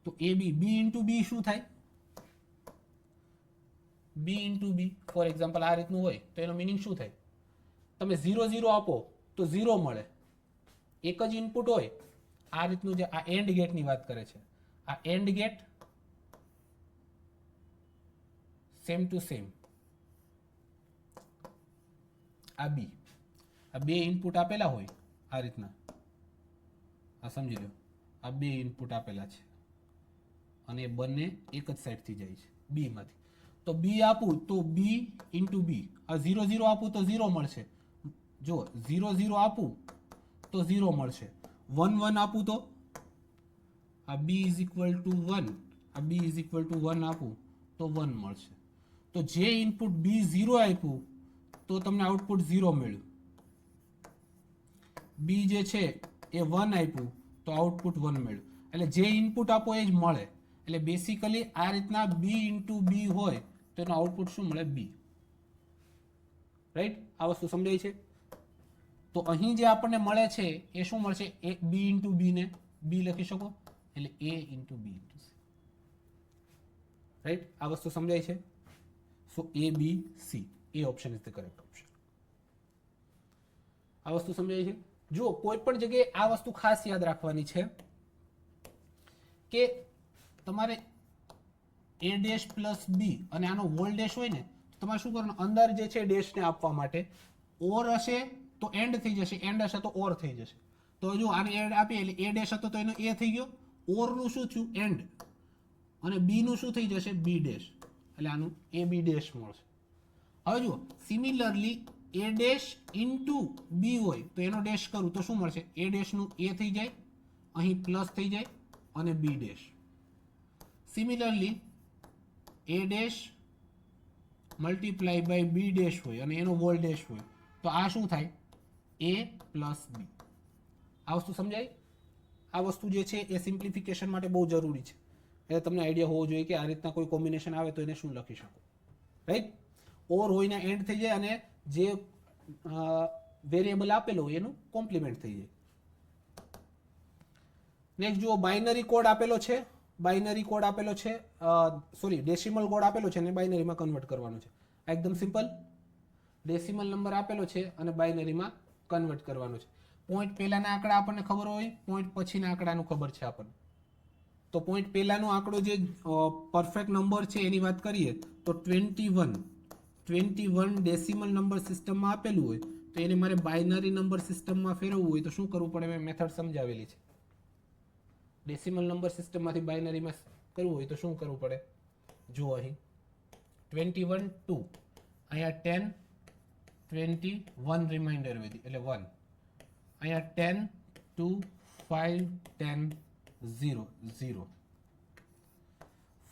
તો ab, b ઇન્ટુ b શું થાય? b into b. For example આ રીતનું હોય તો એનો મિનિંગ શું થાય? તમે 0 0 આપો તો 0 મળે. એક જ ઇનપુટ હોય આ રીતનું. જે આ એન્ડ ગેટની વાત કરે છે, આ and gate same to same. આ b, આ બે ઇનપુટ આપેલા હોય આ રીતના, આ સમજી લો, આ બે ઇનપુટ આપેલા છે અને એ બંને એક જ સાઈડથી જાય છે b માંથી. તો b આપું તો b ઇન્ટુ b. આ 0 0 આપું તો 0 મળશે. જો 0 0 આપું તો 0 મળશે. 1 1 આપું તો આ b ઇઝ ઇક્વલ ટુ 1, આ b ઇઝ ઇક્વલ ટુ 1 આપું તો 1 મળશે. તો જે ઇનપુટ b 0 આપ્યું તો તમને આઉટપુટ 0 મળ્યું. b જે છે એ 1 આપ્યું તો આઉટપુટ 1 મળ્યું. એટલે જે ઇનપુટ આપો એ જ મળે. એટલે બેસિકલી આ રીતના b ઇન્ટુ b હોય તો એનું આઉટપુટ શું મળે? b. રાઈટ? આ વસ્તુ સમજાય છે? તો અહીં જે આપણને મળે છે એ શું મળશે? એ બી ઇન્ટુ બી ને બી લખી શકો, એટલે A into B into C, right? આ વસ્તુ સમજાય છે? સો એ બી સી, એ option is the correct option. આ વસ્તુ સમજાય છે? જો કોઈ પણ જગ્યાએ આ વસ્તુ ખાસ યાદ રાખવાની છે કે તમારે એ ડેશ પ્લસ બી અને આનો હોલ ડેશ હોય ને તો તમારે શું કરવાનું? અંદર જે છે ડેશને આપવા માટે ઓર હશે તો એન્ડ થઈ જશે, એન્ડ હશે તો ઓર થઈ જશે. તો જો આને એન્ડ આપીએ એટલે એ ડેશ હતો તો એનો એ થઈ ગયો, ઓરનું શું થયું? એન્ડ. અને બી નું શું થઈ જશે? બી ડેશ, એટલે આનું એ બી ડેશ મળશે. હવે જુઓ similarly A dash into B હોય તો એનો ડેશ કરું તો શું મળશે? એ ડેશનું એ થઈ જાય, અહીં પ્લસ થઈ જાય અને B dash. Similarly A dash multiply by B dash હોય અને એનો હોલ ડેશ હોય તો આ શું થાય? એ પ્લસ બી. આ વસ્તુ સમજાય? આ વસ્તુ જે છે એ સિમ્પ્લિફિકેશન માટે બહુ જરૂરી છે, એટલે તમને આઈડિયા હોવો જોઈએ કે આ રીતના કોઈ કોમ્બિનેશન આવે તો એને શું લખી શકો, રાઈટ? ઓર હોય ને એન્ડ થઈ જાય અને જે વેરિયેબલ આપેલો હોય એનું કોમ્પ્લિમેન્ટ થઈ જાય. નેક્સ્ટ જુઓ બાઇનરી કોડ આપેલો છે, બાઇનરી કોડ આપેલો છે, સોરી ડેસિમલ કોડ આપેલો છે અને બાઇનરીમાં કન્વર્ટ કરવાનો છે. આ એકદમ સિમ્પલ. ડેસિમલ નંબર આપેલો છે અને બાઇનરીમાં કન્વર્ટ કરવાનો છે. પોઈન્ટ પહેલાના આંકડા આપણને ખબર હોય, પોઈન્ટ પછીના આંકડાનું ખબર છે આપણને. તો પોઈન્ટ પહેલાનો આંકડો જે પરફેક્ટ નંબર છે એની વાત કરીએ તો 21 ડેસિમલ નંબર સિસ્ટમમાં આપેલું હોય તો એને મારે બાઇનરી નંબર સિસ્ટમમાં ફેરવવું હોય તો શું કરવું પડે? મેં મેથડ સમજાવેલી છે. ડેસિમલ નંબર સિસ્ટમમાંથી બાઇનરીમાં કરવું હોય તો શું કરવું પડે? જુઓ અહીં 21 2, અહીંયા 10 21 રિમાઇન્ડર વધી એટલે 1, અહીંયા 10 2 5 10 0 0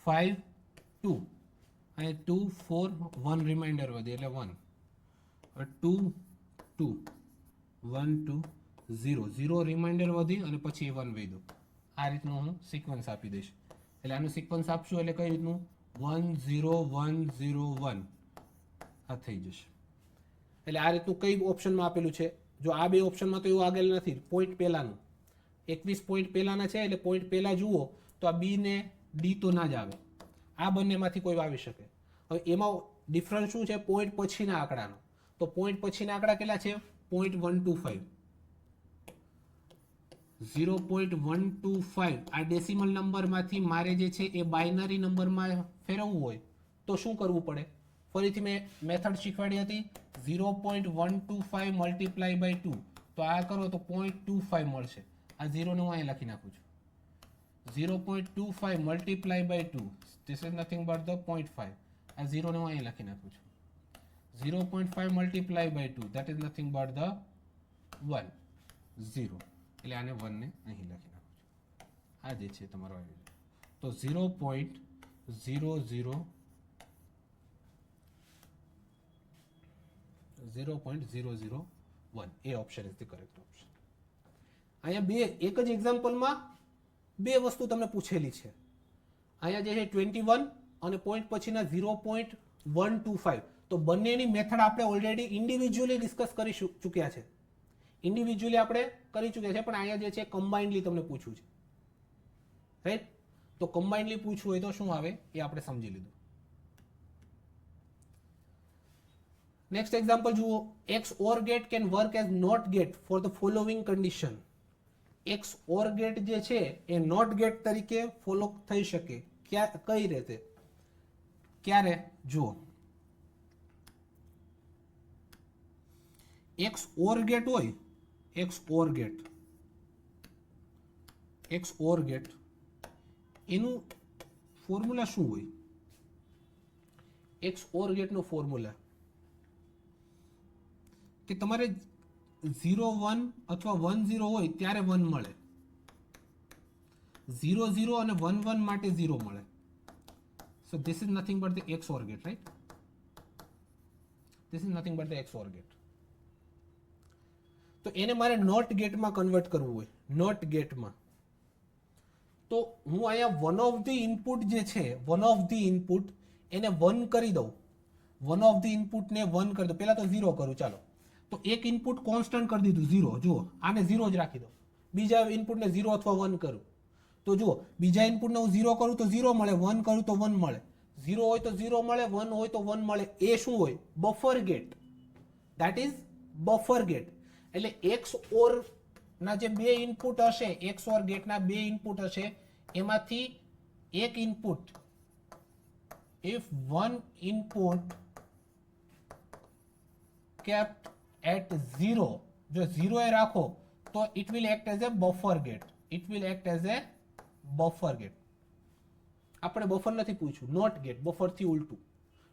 5 2, અહીંયા 2 4 1 રિમાઇન્ડર વધી એટલે 1, 2 2 1 2 0 0 રિમાઇન્ડર વધી અને પછી 1 વધ્યું. આ રીતનું હું સિક્વન્સ આપી દઈશ. એટલે આનું સિક્વન્સ આપશું એટલે કઈ રીતનું? 1 0 1 0 1 આ થઈ જશે. એટલે આ રીતનું કઈ ઓપ્શનમાં આપેલું છે? જો આ બે ઓપ્શનમાં તો એવું આગળ નથી, પોઈન્ટ પહેલાનું 21 પોઈન્ટ પહેલાના છે એટલે પોઈન્ટ પહેલા જુઓ તો આ બી ને ડી તો ના જ આવે, આ બંનેમાંથી કોઈ આવી શકે. હવે એમાં ડિફરન્સ શું છે? પોઈન્ટ પછીના આંકડાનો. તો પોઈન્ટ પછીના આંકડા કેટલા છે? 0.125, 0.125. આ ડેસિમલ નંબરમાંથી મારે જે છે એ બાઇનરી નંબરમાં ફેરવવું હોય તો શું કરવું પડે? ફરીથી મેં મેથડ શીખવાડી હતી. 0.125 મલ્ટીપ્લાય બાય 2, તો આ કરો તો 0.25 મળશે. આ 0 ને હું અહીં લખી નાખું છું. 0.25 multiply by 2, this is nothing but the 0.5. આ 0 ને હું અહીં લખી નાખું છું. 0.5 multiply by 2, that is nothing but the 1 0, એટલે આને 1 ને અહીં લખી નાખું છું. આ જે છે તમારો તો 0.001 એ option is the correct option. અહીંયા બે એક જ એક્ઝામ્પલમાં બે વસ્તુ તમને પૂછેલી છે. અહીંયા જે છે 21 અને પોઈન્ટ પછીના 0.125, તો બંનેની મેથડ આપણે ઓલરેડી ઇન્ડિવિજ્યુઅલી ડિસ્કસ કરી ચૂક્યા છે. ઇન્ડિવિજ્યુઅલી આપણે કરી ચૂક્યા છે, પણ અહીંયા જે છે કમ્બાઇન્ડલી તમને પૂછ્યું છે, રાઈટ? તો કમ્બાઇન્ડલી પૂછવું હોય તો શું આવે એ આપણે સમજી લીધું. નેક્સ્ટ એક્ઝામ્પલ જુઓ. X or gate can work as not gate for the following condition. X or gate જે છે એ નોટ ગેટ તરીકે ફોલો થઈ શકે. કઈ રીતે? ક્યારે? જુઓ, એક્સ ઓર ગેટ હોય, એક્સ ઓર ગેટ એનું ફોર્મ્યુલા શું હોય? એક્સ ઓર ગેટનો ફોર્મ્યુલા કે તમારે 0 1 અથવા 1 0 હોય ત્યારે 1 મળે, 0 0 અને 1 1 માટે 0 મળે. So this is nothing but the XOR gate, right? This is nothing but the XOR gate. તો એને મારે નોટ ગેટમાં કન્વર્ટ કરવું હોય, નોટ ગેટમાં, તો હું અહીંયા વન ઓફ ધી ઇનપુટ જે છે, વન ઓફ ધી ઇનપુટ એને 1 કરી દઉં. વન ઓફ ધ ઇનપુટને 1 કરી દો. પહેલા તો 0 કરું, ચાલો. તો એક ઇનપુટ કોન્સ્ટન્ટ કરી દીધું 0. જુઓ, આને 0 જ રાખી દો. બીજા ઇનપુટને 0 અથવા 1 કરું તો જુઓ, બીજા ઇનપુટને હું 0 કરું તો 0 મળે, 1 કરું તો 1 મળે. 0 હોય તો 0 મળે, 1 હોય તો 1 મળે. એ શું હોય? Buffer gate. That is buffer gate. એટલે XOR ના જે બે ઇનપુટ હશે, XOR ગેટના બે ઇનપુટ હશે, એમાંથી એક input, if one input kept at 0, જો 0 એ રાખો તો it will act as a buffer gate. It will act as a buffer gate. આપણે બફર નથી પૂછ્યું, નોટ ગેટ. બફર થી ઉલટું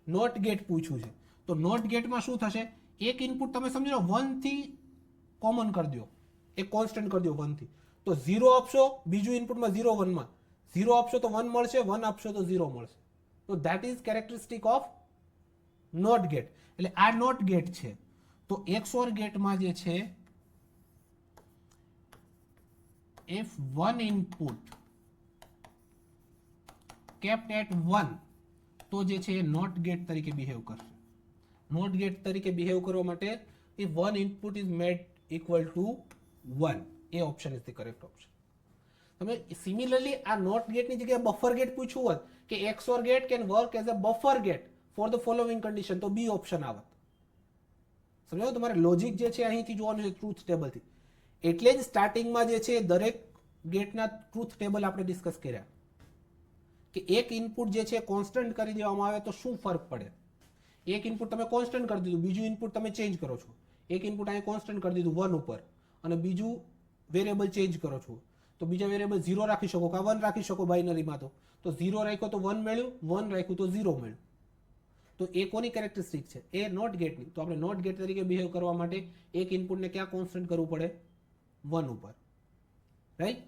નોટ ગેટ પૂછ્યું છે. તો નોટ ગેટમાં શું થશે? એક ઇનપુટ તમે સમજો 1 થી કોમન કરી દો, એક કોન્સ્ટન્ટ કરી દો 1 થી, તો 0 આપશો, બીજું ઇનપુટમાં 0 1 માં 0 આપશો તો 1 મળશે, 1 આપશો તો 0 મળશે. તો that is characteristic of not gate. એટલે આ નોટ ગેટ છે. તો XOR ગેટમાં જે છે, if one input kept at 1, તો જે છે એ નોટ ગેટ તરીકે બિહેવ કરશે. નોટ ગેટ તરીકે બિહેવ કરવા માટે if one input is made equal to 1, A option is the correct option. તમે સિમિલરલી આ નોટ ગેટની જગ્યાએ બફર ગેટ પૂછ્યું હોત કે XOR gate can work as a buffer gate for the following condition, તો બી ઓપ્શન આવત. સમજો? તમારે લોજિક જે છે અહીંથી જોવાનું છે ટ્રુથ ટેબલથી. એટલે જ સ્ટાર્ટિંગમાં જે છે દરેક ગેટના ટ્રુથ ટેબલ આપણે ડિસ્કસ કર્યા કે એક ઇનપુટ જે છે કોન્સ્ટન્ટ કરી દેવામાં આવે તો શું ફરક પડે. એક ઇનપુટ તમે કોન્સ્ટન્ટ કરી દીધું, બીજું ઇનપુટ તમે ચેન્જ કરો છો. એક ઇનપુટ અહીં કોન્સ્ટન્ટ કરી દીધું 1 ઉપર અને બીજું વેરિયેબલ ચેન્જ કરો છો, તો બીજા વેરિયેબલ 0 રાખી શકો કે 1 રાખી શકો. બાઇનરીમાં તો 0 રાખ્યો તો 1 મળ્યું, 1 રાખ્યું તો 0 મળ્યું. તો એ કોની કેરેક્ટરિસ્ટિક છે? એ નોટ ગેટની. તો આપણે નોટ ગેટ તરીકે બિહેવ કરવા માટે એક ઇનપુટને ક્યાં કોન્સ્ટન્ટ કરવું પડે? 1 ઉપર, રાઈટ?